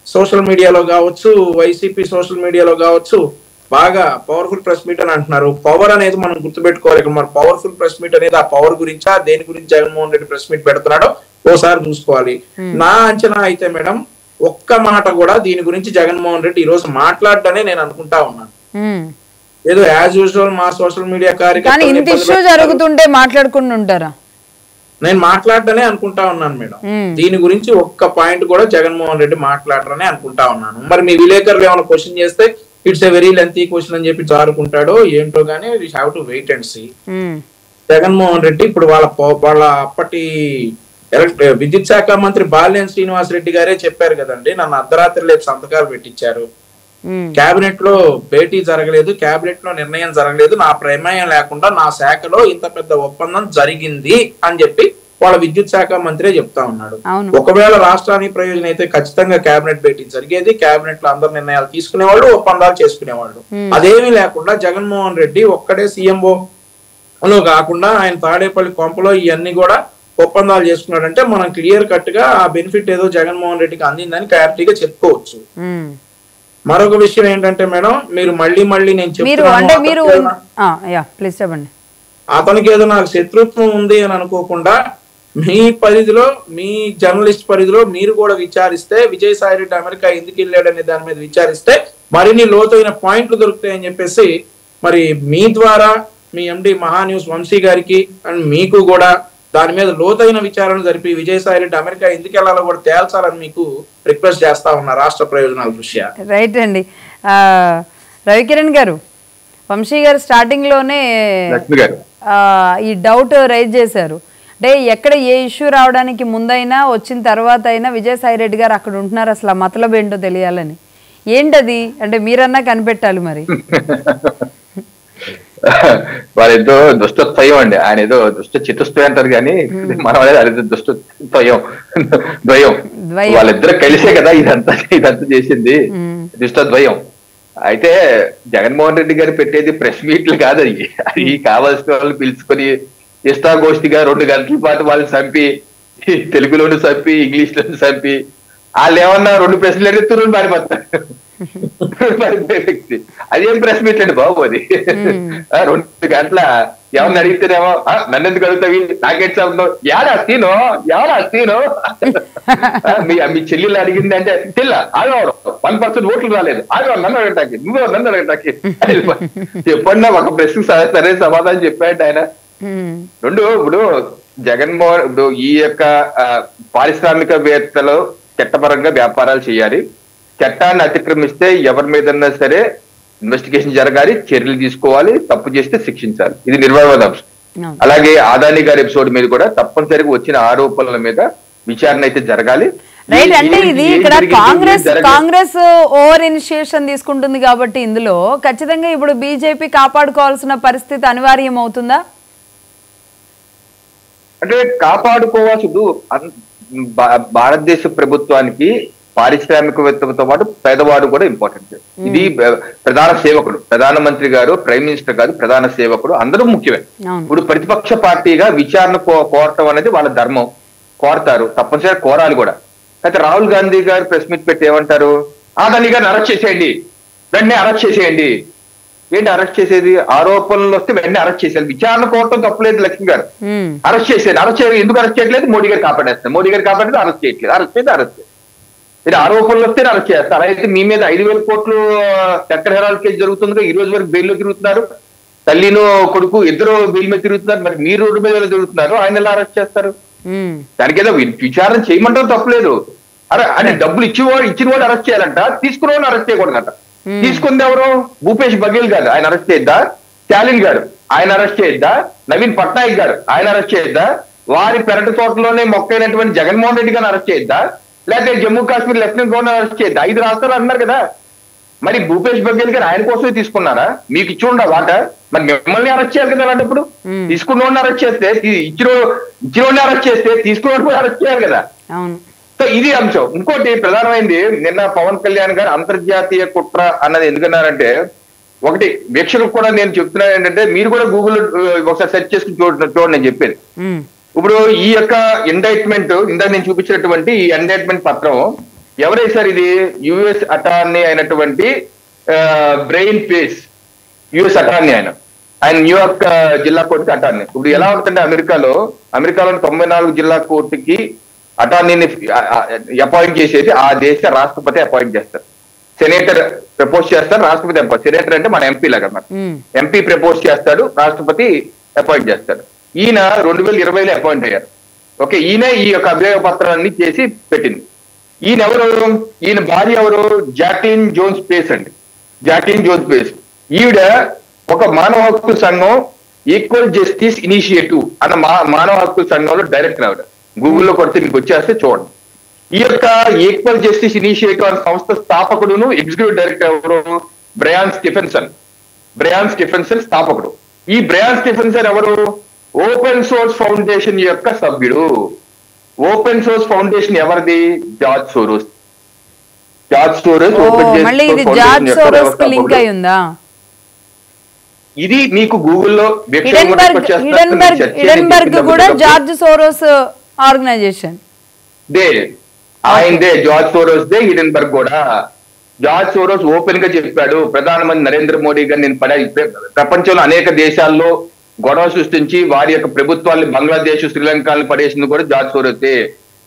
సోషల్ మీడియాలో కావచ్చు, వైసీపీ సోషల్ మీడియాలో కావచ్చు బాగా పవర్ఫుల్ ప్రెస్ మీట్ అని అంటున్నారు. పవర్ అనేది మనం గుర్తుపెట్టుకోవాలి. మరి పవర్ఫుల్ ప్రెస్ మీట్ అనేది ఆ పవర్ గురించా, దేని గురించి జగన్మోహన్ రెడ్డి ప్రెస్ మీట్ పెడుతున్నాడో ఓసారి చూసుకోవాలి. నా అంచనా అయితే మేడం, ఒక్క మాట కూడా దీని గురించి జగన్మోహన్ రెడ్డి ఈ రోజు మాట్లాడటనే నేను అనుకుంటా ఉన్నాను. ఏదో యాజ్ యూజువల్ మా సోషల్ మీడియా కార్యక్రమం జరుగుతుంటే మాట్లాడుకుంటూ ఉంటారా? నేను మాట్లాడటనే అనుకుంటా ఉన్నాను మేడం. దీని గురించి ఒక్క పాయింట్ కూడా జగన్మోహన్ రెడ్డి మాట్లాడరనే అనుకుంటా ఉన్నాను. మరి మీ విలేకరులు ఏమైనా క్వశ్చన్ చేస్తే it's a very lengthy question అని చెప్పి జారుకుంటాడో ఏంటో గానీ we have to wait and see. Jaganmohan Reddy ఇప్పుడు వాళ్ళ అప్పటి విద్యుత్ శాఖ మంత్రి బాలినేని శ్రీనివాస్ రెడ్డి గారే చెప్పారు కదండి, నన్ను అర్ధరాత్రి లేపు సంతకాలు పెట్టించారు, కేబినెట్ లో భేటీ జరగలేదు, కేబినెట్ లో నిర్ణయం జరగలేదు, నా ప్రమేయం లేకుండా నా శాఖలో ఇంత పెద్ద ఒప్పందం జరిగింది అని చెప్పి వాళ్ళ విద్యుత్ శాఖ మంత్రే చెప్తా ఉన్నాడు. ఒకవేళ రాష్ట్రానికి ప్రయోజనం అయితే ఖచ్చితంగా కేబినెట్ భేటీ జరిగేది, కేబినెట్ లో అందరు నిర్ణయాలు తీసుకునేవాళ్ళు, ఒప్పందాలు చేసుకునేవాళ్ళు. అదేమీ లేకుండా జగన్మోహన్ రెడ్డి ఒక్కడే సీఎంఓ లో కాకుండా ఆయన తాడేపల్లి కొంపలో ఇవన్నీ కూడా ఒప్పందాలు చేసుకున్నాడంటే మనం క్లియర్ కట్ గా ఆ బెనిఫిట్ ఏదో జగన్మోహన్ రెడ్డికి అందిందని క్లారిటీగా చెప్పుకోవచ్చు. మరొక విషయం ఏంటంటే మేడం, మీరు మళ్ళీ నేను చెప్తున్నాను, అతనికి ఏదో నాకు శత్రుత్వం ఉంది అని అనుకోకుండా మీ పరిధిలో, మీ జర్నలిస్ట్ పరిధిలో మీరు కూడా విచారిస్తే, విజయసాయి రెడ్డి అమెరికా ఎందుకు వెళ్ళాడనే దాని మీద విచారిస్తే మరిన్ని లోతైన పాయింట్లు దొరుకుతాయని చెప్పేసి మరి మీ ద్వారా మీ ఎండి మహాన్యూస్ వంశీ గారికి అండ్ మీకు కూడా దాని మీద లోతైన విచారణ జరిపి విజయసాయి రెడ్డి అమెరికా ఎందుకు వెళ్ళాలో కూడా తేల్చాలని మీకు రిక్వెస్ట్ చేస్తా ఉన్నా రాష్ట్ర ప్రయోజనాల దృష్ట్యా. రైట్ అండి. రవికిరణ్ గారు, వంశీ గారు స్టార్టింగ్ లోనే ఈ డౌట్ రైజ్ చేశారు. అంటే ఎక్కడ ఏ ఇష్యూ రావడానికి ముందైనా వచ్చిన తర్వాత అయినా విజయసాయి రెడ్డి గారు అక్కడ ఉంటున్నారు, అసలు ఆ మతలబ్ ఏంటో తెలియాలని. ఏంటది అంటే మీరన్నా కనిపెట్టాలి మరి. వాళ్ళు ఏదో దుష్టత్వయం అండి, ఆయన ఏదో దుష్ట చతుష్టయం అంటారు కానీ మనం అనేది అది దుష్టత్వయం ద్వయం. వాళ్ళిద్దరు కలిసే కదా ఇదంతా చేసింది, దుష్టద్వయం. అయితే జగన్మోహన్ రెడ్డి గారు పెట్టేది ప్రెస్ మీట్లు కాదు, అది కావాల్సిన వాళ్ళు పిలుచుకొని ఇష్టాగోష్ఠిగా 2 గంటల పాటు వాళ్ళు చంపి, తెలుగులోను చంపి ఇంగ్లీష్లోను చంపి, వాళ్ళు ఏమన్నా 2 ప్రశ్నలు అడిగితే 2 పారిపోతారు. వ్యక్తి అదేం ప్రెస్ మీట్ అండి బాబు, అది 2 గంటల ఏమన్నా అడిగితేనేమో నన్ను ఎందుకు అడుగుతావి, నాకేట్ చదువు ఎవరా సీను మీ చెల్లెలు అడిగింది అంటే చెల్ల ఆగవడం 1% ఓట్లు రాలేదు, ఆగవడం నన్ను అడగటానికి, నువ్వు నన్ను అడగటానికి చెప్పండి. ఒక ప్రశ్న సరే సమాధానం చెప్పాడు ఆయన. 2 ఇప్పుడు జగన్మోహన్ ఇప్పుడు ఈ యొక్క పారిశ్రామికవేత్తలు చట్టపరంగా వ్యాపారాలు చేయాలి, చట్టాన్ని అతిక్రమిస్తే ఎవరి మీదన్నా సరే ఇన్వెస్టిగేషన్ జరగాలి, చర్యలు తీసుకోవాలి, తప్పు చేస్తే శిక్షించాలి, ఇది నిర్వాదాంశం. అలాగే అదానీ గారి ఎపిసోడ్ మీద కూడా తప్పనిసరిగా వచ్చిన ఆరోపణల మీద విచారణ అయితే జరగాలి. రైట్. అంటే ఇది ఇక్కడ కాంగ్రెస్ ఓవర్ ఇనిషియేషన్ తీసుకుంటుంది కాబట్టి ఇందులో ఖచ్చితంగా ఇప్పుడు బీజేపీ కాపాడుకోవాల్సిన పరిస్థితి అనివార్యం అవుతుందా? అంటే కాపాడుకోవాల్సి భారతదేశ ప్రభుత్వానికి పారిశ్రామికవేత్తలతో పాటు పేదవాడు కూడా ఇంపార్టెంట్. ఇది ప్రధాన సేవకుడు, ప్రధానమంత్రి గారు, ప్రైమ్ మినిస్టర్ గారు ప్రధాన సేవకుడు, అందరూ ముఖ్యమే. ఇప్పుడు ప్రతిపక్ష పార్టీగా విచారణ కోరటం అనేది వాళ్ళ ధర్మం, కోరతారు, తప్పనిసరిగా కోరాలి కూడా. అయితే రాహుల్ గాంధీ గారు ప్రెస్ మీట్ పెట్టి ఏమంటారు, అదానీ గారిని అరెస్ట్ చేసేయండి, వెంటనే అరెస్ట్ చేసేయండి. ఏంటి అరెస్ట్ చేసేది? ఆరోపణలు వస్తే వెంటనే అరెస్ట్ చేసేది. విచారణ కోరటం తప్పలేదు లక్ష్మి గారు, అరెస్ట్ చేసేది. అరెస్ట్ చేయాలి, ఎందుకు అరెస్ట్ చేయట్లేదు? మోడీ గారు కాపాడేస్తారు, మోడీ గారు కాపాడితే అరెస్ట్ చేయట్లేదు, అరెస్ట్ చేస్తే అరెస్ట్ చేయాలి. ఇది ఆరోపణలు వస్తే అరెస్ట్ చేస్తారు. అయితే మీ మీద 5,000 కోట్లు చక్కెర హెరాల్ కేసు జరుగుతుందిగా, ఈ రోజు వరకు బెయిల్లో తిరుగుతున్నారు, తల్లిను కొడుకు ఇద్దరు బెయిల్ మీద తిరుగుతున్నారు, మరి మీరు రోడ్డు మీద తిరుగుతున్నారు, ఆయన ఎలా అరెస్ట్ చేస్తారు? దానికి ఏదో విచారణ చేయమంటారు, తప్పలేదు. అరే డబ్బులు ఇచ్చిన వాడు అరెస్ట్ చేయాలంట, తీసుకున్న వాడు అరెస్ట్ చేయకూడదంట. తీసుకుంది ఎవరు? భూపేష్ బఘేల్ గారు, ఆయన అరెస్ట్ చేయొద్దా? స్టాలిన్ గారు, ఆయన అరెస్ట్ చేయొద్దా? నవీన్ పట్నాయక్ గారు, ఆయన అరెస్ట్ చేయొద్దా? వారి పెరటి తోటలోనే మొక్కైనటువంటి జగన్మోహన్ రెడ్డి గారిని అరెస్ట్ చేయొద్దా? లేకపోతే Jammu Kashmir lieutenant governor arrest చేయొద్దా? 5 రాష్ట్రాలు అన్నారు కదా, మరి భూపేష్ బఘేల్ గారు ఆయన కోసమే తీసుకున్నారా? మీకు ఇచ్చి ఉండ వాట, మరి మిమ్మల్ని అరెస్ట్ చేయాలి కదా. అలాంటప్పుడు తీసుకున్న అరెస్ట్ చేస్తే, ఇచ్చిన అరెస్ట్ చేస్తే తీసుకున్న అరెస్ట్ చేయాలి కదా. సో ఇది అంశం. ఇంకోటి ప్రధానమైంది, నిన్న పవన్ కళ్యాణ్ గారు అంతర్జాతీయ కుట్ర అన్నది ఎందుకన్నారంటే, ఒకటి వీక్షకులకు కూడా నేను చెప్తున్నాను ఏంటంటే, మీరు కూడా గూగుల్ ఒకసారి సెర్చ్ చేసుకుని చూడండి నేను చెప్పేది. ఇప్పుడు ఈ యొక్క ఇండైట్మెంట్, ఇందాక నేను చూపించినటువంటి ఈ ఇండైట్మెంట్ పత్రం ఎవరు వేశారు? ఇది యుఎస్ అటార్నీ అయినటువంటి బ్రెయిన్ పేస్, యుఎస్ అటార్నీ. ఆయన న్యూయార్క్ జిల్లా కోర్టుకి అటార్నీ. ఇప్పుడు ఎలా ఉంటుందంటే, అమెరికాలోని 94 జిల్లా కోర్టుకి అటార్నీని అపాయింట్ చేసేది ఆ దేశ రాష్ట్రపతి అపాయింట్ చేస్తారు. సెనేటర్ ప్రపోజ్ చేస్తారు, రాష్ట్రపతి అపాయింట్. సెనేటర్ అంటే మన ఎంపీ లాగా, ఎంపీ ప్రపోజ్ చేస్తాడు, రాష్ట్రపతి అపాయింట్ చేస్తాడు. ఈయన 2020లో అపాయింట్ అయ్యారు. ఓకే, ఈయన ఈ యొక్క అభియోగ పత్రాన్ని చేసి పెట్టింది. ఈయన ఎవరు? ఈయన భార్య ఎవరు? జాక్లిన్ జోన్స్ పేస్ అండి, జాక్లిన్ జోన్స్ పేస్. ఈవిడ ఒక మానవ హక్కుల సంఘం ఈక్వల్ జస్టిస్ ఇనిషియేటివ్ అన్న మానవ హక్కుల సంఘంలో డైరెక్టర్ ఆవిడ. గూగుల్లో కొడితే మీకు వచ్చేస్తే చూడండి. ఈ యొక్క ఈక్వల్ జస్టిస్ ఇనిషియేటివ్ అనే సంస్థ స్థాపకుడును ఎగ్జిక్యూటివ్ డైరెక్టర్ ఎవరు? బ్రయాన్ స్టిఫెన్సన్ స్థాపకుడు. ఈ బ్రయాన్ స్టిఫెన్సన్ ఎవరు? ఓపెన్ సోర్స్ ఫౌండేషన్ యొక్క సభ్యుడు. ఓపెన్ సోర్స్ ఫౌండేషన్ ఎవరిది? George Soros. ఇది మీకు గూగుల్లో జార్జ్ సోరోస్ ఆర్గనైజేషన్ ఆయనదే, జార్జ్ సోరోస్ దే. హిడెన్బర్గ్ కూడా. జార్జ్ సోరోస్ ఓపెన్ గా చెప్పాడు, ప్రధానమంత్రి నరేంద్ర మోడీ గారు నేను ప్రపంచంలో అనేక దేశాల్లో గొడవ సృష్టించి వారి యొక్క ప్రభుత్వాన్ని బంగ్లాదేశ్, శ్రీలంకని పడేసింది కూడా జార్జ్ సోరోసే.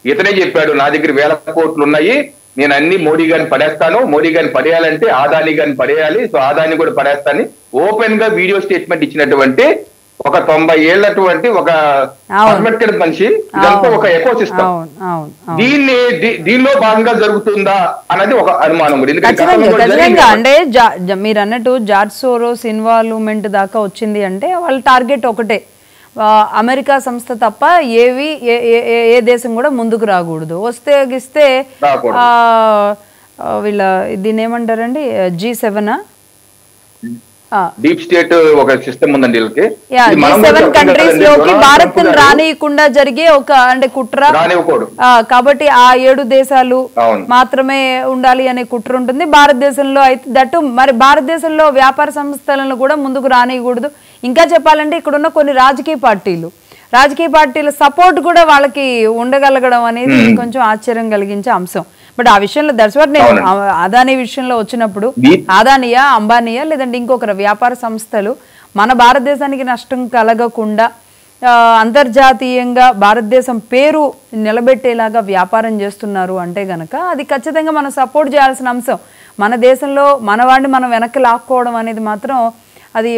ఇతనే చెప్పాడు, నా దగ్గర 1000 కోట్లు ఉన్నాయి, నేను అన్ని మోడీ గారిని పడేస్తాను, మోడీ గారిని పడేయాలంటే అదానీ గారిని పడేయాలి, సో అదానీ కూడా పడేస్తాను ఓపెన్ గా వీడియో స్టేట్మెంట్ ఇచ్చినటువంటి ఒక 90 ఏళ్ళటువంటి ఒక పర్మిటెడ్ మనిషి. ఇదంతా ఒక ఎకోసిస్టమ్. దీనిలో భాగంగా జరుగుతుందా అన్నది ఒక అనుమానం. ఖచ్చితంగా అంటే మీరు అన్నట్టు జార్జ్ సోరోస్ ఇన్వాల్వ్మెంట్ దాకా వచ్చింది అంటే వాళ్ళ టార్గెట్ ఒకటే, అమెరికా సంస్థ తప్ప ఏ దేశం కూడా ముందుకు రాకూడదు. వస్తే గిస్తే వీళ్ళ దీన్ని ఏమంటారండి, G7 డీప్ స్టేట్ ఒక సిస్టమ్ ఉందండి వీళ్ళకి. G7 కంట్రీస్ లోకి భారత్ రానియకుండా జరిగే ఒక అంటే కుట్ర కాబట్టి ఆ 7 దేశాలు మాత్రమే ఉండాలి అనే కుట్ర ఉంటుంది భారతదేశంలో. అయితే దట్టు మరి భారతదేశంలో వ్యాపార సంస్థలను కూడా ముందుకు రానియకూడదు. ఇంకా చెప్పాలంటే ఇక్కడ ఉన్న కొన్ని రాజకీయ పార్టీల సపోర్ట్ కూడా వాళ్ళకి ఉండగలగడం అనేది కొంచెం ఆశ్చర్యం కలిగించే అంశం. బట్ ఆ విషయంలో దట్స్ వాట్ నేను అదానీ విషయంలో వచ్చినప్పుడు అదానియా, అంబానీయా లేదంటే ఇంకొకరు వ్యాపార సంస్థలు మన భారతదేశానికి నష్టం కలగకుండా అంతర్జాతీయంగా భారతదేశం పేరు నిలబెట్టేలాగా వ్యాపారం చేస్తున్నారు అంటే గనక అది ఖచ్చితంగా మనం సపోర్ట్ చేయాల్సిన అంశం. మన దేశంలో మన వాడిని మనం వెనక్కి లాక్కోవడం అనేది మాత్రం అది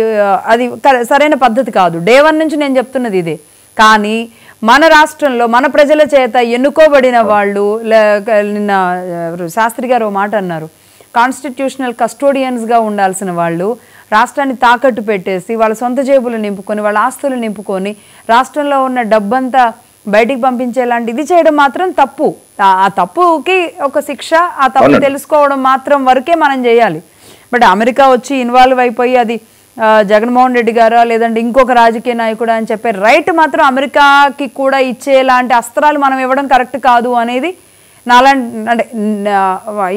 సరైన పద్ధతి కాదు. డే 1 నుంచి నేను చెప్తున్నది ఇదే. కానీ మన రాష్ట్రంలో మన ప్రజల చేత ఎన్నుకోబడిన వాళ్ళు, నిన్న శాస్త్రి గారు మాట అన్నారు, కాన్స్టిట్యూషనల్ కస్టోడియన్స్గా ఉండాల్సిన వాళ్ళు రాష్ట్రాన్ని తాకట్టు పెట్టేసి వాళ్ళ సొంత జేబులు నింపుకొని వాళ్ళ ఆస్తులు నింపుకొని రాష్ట్రంలో ఉన్న డబ్బంతా బయటికి పంపించేలాంటి ఇది చేయడం మాత్రం తప్పు. ఆ తప్పుకి ఒక శిక్ష, ఆ తప్పు తెలుసుకోవడం మాత్రం వరకే మనం చేయాలి. బట్ అమెరికా వచ్చి ఇన్వాల్వ్ అయిపోయి అది జగన్మోహన్ రెడ్డి గారా లేదంటే ఇంకొక రాజకీయ నాయకుడు అని చెప్పే రైట్ మాత్రం అమెరికాకి కూడా ఇచ్చేలాంటి అస్త్రాలు మనం ఇవ్వడం కరెక్ట్ కాదు అనేది అంటే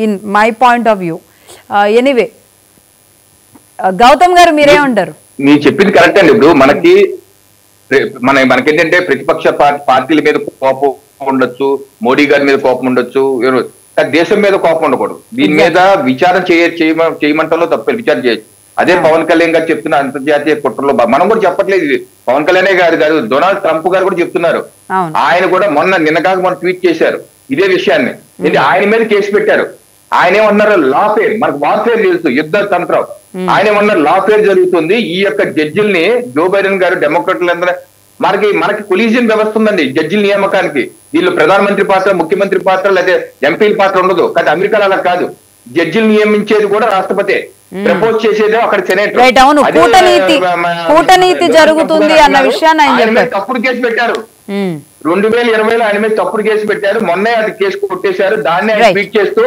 in my point of view. Anyway Gautam గారు మీరేమంటారు? మీరు చెప్పింది కరెక్ట్ అండి. ఇప్పుడు మనకేంటంటే ప్రతిపక్ష పార్టీల మీద కోపం ఉండొచ్చు, మోడీ గారి మీద కోపం ఉండొచ్చు, దేశం మీద కోపం ఉండకూడదు. దీని మీద విచారం చేయమంటలో తప్పదు, విచారం చేయొచ్చు. అదే పవన్ కళ్యాణ్ గారు చెప్తున్న అంతర్జాతీయ కుట్రలో మనం కూడా చెప్పట్లేదు, ఇది పవన్ కళ్యాణే గారు కాదు, డొనాల్డ్ ట్రంప్ గారు కూడా చెప్తున్నారు. ఆయన కూడా నిన్న ట్వీట్ చేశారు ఇదే విషయాన్ని. ఆయన మీద కేసు పెట్టారు. ఆయన ఏమన్నారు, లా ఫేర్, మనకు వార్ఫేర్ తెలుసు, యుద్ధ తంత్రం. ఆయన ఏమన్నారు, లా ఫేర్ జరుగుతుంది, ఈ యొక్క జడ్జిల్ని జో బైడెన్ గారు డెమోక్రాట్లు మనకి కొలీజియన్ వ్యవస్థ ఉందండి జడ్జిల నియామకానికి. వీళ్ళు ప్రధానమంత్రి పాత్ర, ముఖ్యమంత్రి పాత్ర లేదా ఎంపీల పాత్ర ఉండదు. కానీ అమెరికాలో అలా కాదు, జడ్జిలు నియమించేది కూడా రాష్ట్రపతి, ప్రపోజ్ చేసేది అక్కడ సెనేటర్. కూటనీతి జరుగుతుంది అన్న విషయాన్ని ఆయన మీద తప్పుడు కేసు పెట్టారు. 2020లో ఆయన మీద తప్పుడు కేసు పెట్టారు. మొన్నే అది కేసు కొట్టేశారు. దాన్ని ఆయన ట్వీట్ చేస్తూ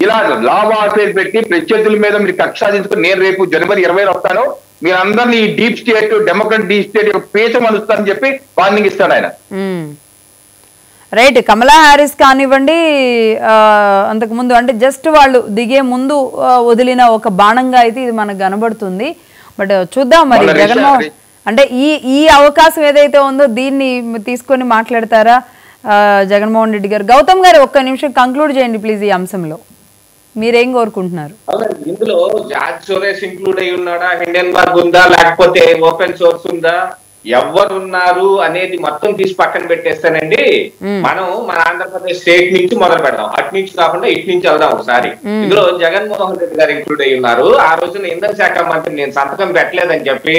ఇలా లా వార్ఫేర్ పెట్టి ప్రత్యర్థుల మీద మీరు కక్ష సాధించుకుని నేను రేపు జనవరి 20 వస్తాను, మీరందరినీ ఈ deep state, Democrat deep state పేచ మలుస్తారని చెప్పి వార్నింగ్ ఇస్తాడు ఆయన. రైట్. కమలా హ్యారిస్ కానివ్వండి, అంతకుముందు అంటే జస్ట్ వాళ్ళు దిగే ముందు వదిలిన ఒక బాణంగా అయితే ఇది మనకు కనబడుతుంది. బట్ చూద్దాం మరి జగన్మోహన్ అంటే ఈ అవకాశం ఏదైతే ఉందో దీన్ని తీసుకొని మాట్లాడతారా జగన్మోహన్ రెడ్డి గారు? గౌతమ్ గారు ఒక్క నిమిషం కంక్లూడ్ చేయండి ప్లీజ్. ఈ అంశంలో మీరేం కోరుకుంటున్నారు? ఇందులో జార్జ్ సోరోస్ ఇంక్లూడ్ అయి ఉన్నాడా, హిండెన్బర్గ్ ఉందా, లేకపోతే ఓపెన్ సోర్స్ ఉందా, ఎవరున్నారు అనేది మొత్తం తీసి పక్కన పెట్టేస్తానండి. మనం మన ఆంధ్రప్రదేశ్ స్టేట్ నుంచి మొదలు పెడదాం, అటు నుంచి కాకుండా ఇటు నుంచి వెళ్దాం ఒకసారి. ఇందులో జగన్మోహన్ రెడ్డి గారు ఇంక్లూడ్ అయి ఉన్నారు. ఆ రోజున ఇంధన శాఖ మంత్రి నేను సంతకం పెట్టలేదని చెప్పి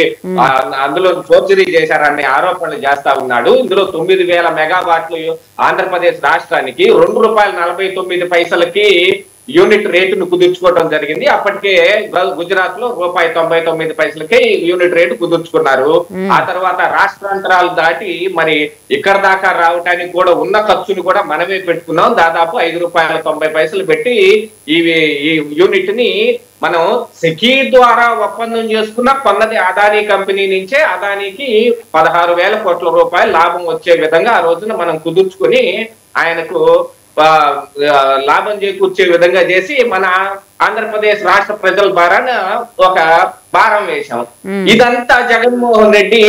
అందులో ఫోర్జరీ చేశారని ఆరోపణలు చేస్తా ఉన్నాడు. ఇందులో 9000 మెగావాట్లు ఆంధ్రప్రదేశ్ రాష్ట్రానికి ₹2.49 యూనిట్ రేటును కుదుర్చుకోవడం జరిగింది. అప్పటికే గుజరాత్ లో ₹1.99 యూనిట్ రేటు కుదుర్చుకున్నారు. ఆ తర్వాత రాష్ట్రాంతరాలు దాటి మరి ఇక్కడ దాకా రావడానికి కూడా ఉన్న ఖర్చుని కూడా మనమే పెట్టుకున్నాం. దాదాపు ₹5.90 పెట్టి ఈ యూనిట్ ని మనం సెకీ ద్వారా ఒప్పందం కొన్నది అదానీ కంపెనీ నుంచే. అదానీకి 16,000 కోట్ల రూపాయలు లాభం వచ్చే విధంగా ఆ రోజున మనం కుదుర్చుకుని ఆయనకు లాభం చేకూర్చే విధంగా చేసి మన ఆంధ్రప్రదేశ్ రాష్ట్ర ప్రజల భారాన ఒక భారం వేశాం. ఇదంతా జగన్మోహన్ రెడ్డి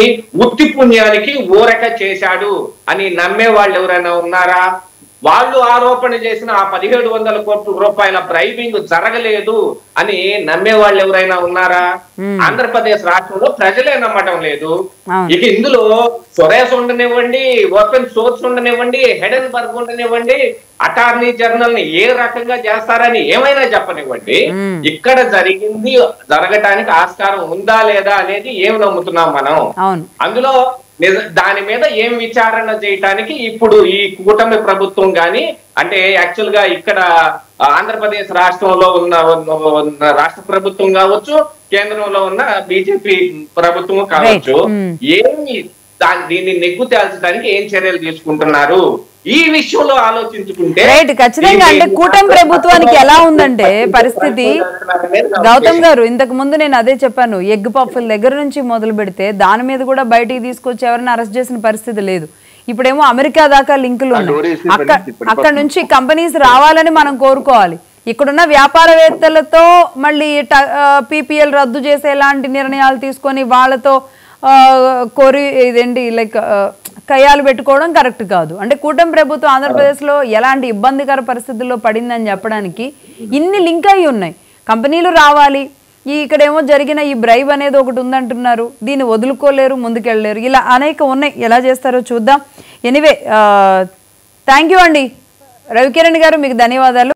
ఉత్తి పుణ్యానికి ఊరక చేశాడు అని నమ్మే వాళ్ళు ఎవరైనా ఉన్నారా? వాళ్ళు ఆరోపణ చేసిన ఆ 1700 కోట్ల రూపాయల బ్రైబింగ్ జరగలేదు అని నమ్మే వాళ్ళు ఎవరైనా ఉన్నారా? ఆంధ్రప్రదేశ్ రాష్ట్రంలో ప్రజలే నమ్మటం లేదు. ఇక ఇందులో సురేష్ ఉండనివ్వండి, ఓపెన్ సోర్స్ ఉండనివ్వండి, హెడెన్బర్గ్ ఉండనివ్వండి, అటార్నీ జనరల్ ని ఏ రకంగా చేస్తారని ఏమైనా చెప్పనివ్వండి, ఇక్కడ జరిగింది జరగటానికి ఆస్కారం ఉందా లేదా అనేది ఏం నమ్ముతున్నాం మనం. అందులో దాని మీద ఏం విచారణ చేయటానికి ఇప్పుడు ఈ కూటమి ప్రభుత్వం గాని, అంటే యాక్చువల్ గా ఇక్కడ ఆంధ్రప్రదేశ్ రాష్ట్రంలో ఉన్న రాష్ట్ర ప్రభుత్వం కావచ్చు, కేంద్రంలో ఉన్న బీజేపీ ప్రభుత్వం కావచ్చు, ఏమి దీన్ని నెగ్గు తేల్చడానికి ఏం చర్యలు తీసుకుంటున్నారు ఈ విషయంలో ఆలోచించుకుంటే ఖచ్చితంగా. అంటే కూటమి ప్రభుత్వానికి ఎలా ఉందంటే పరిస్థితి, గౌతమ్ గారు ఇంతకు ముందు నేను అదే చెప్పాను, ఎగ్ పఫ్ఫుల దగ్గర నుంచి మొదలు పెడితే దాని మీద కూడా బయటికి తీసుకొచ్చి ఎవరైనా అరెస్ట్ చేసిన పరిస్థితి లేదు. ఇప్పుడేమో అమెరికా దాకా లింకులు ఉన్నాయి. అక్కడ నుంచి కంపెనీస్ రావాలని మనం కోరుకోవాలి. ఇక్కడున్న వ్యాపారవేత్తలతో మళ్ళీ పీపీఎల్ రద్దు చేసేలాంటి నిర్ణయాలు తీసుకొని వాళ్ళతో ఇదేంటి లైక్ కయ్యాలు పెట్టుకోవడం కరెక్ట్ కాదు. అంటే కూటమి ప్రభుత్వం ఆంధ్రప్రదేశ్లో ఎలాంటి ఇబ్బందికర పరిస్థితుల్లో పడిందని చెప్పడానికి ఇన్ని లింక్ అయి ఉన్నాయి. కంపెనీలు రావాలి, ఇక్కడేమో జరిగిన ఈ బ్రైబ్ అనేది ఒకటి ఉందంటున్నారు, దీన్ని వదులుకోలేరు, ముందుకెళ్ళలేరు, ఇలా అనేక ఉన్నాయి. ఎలా చేస్తారో చూద్దాం. ఎనీవే థ్యాంక్ యూ అండి రవికిరణ్ గారు, మీకు ధన్యవాదాలు.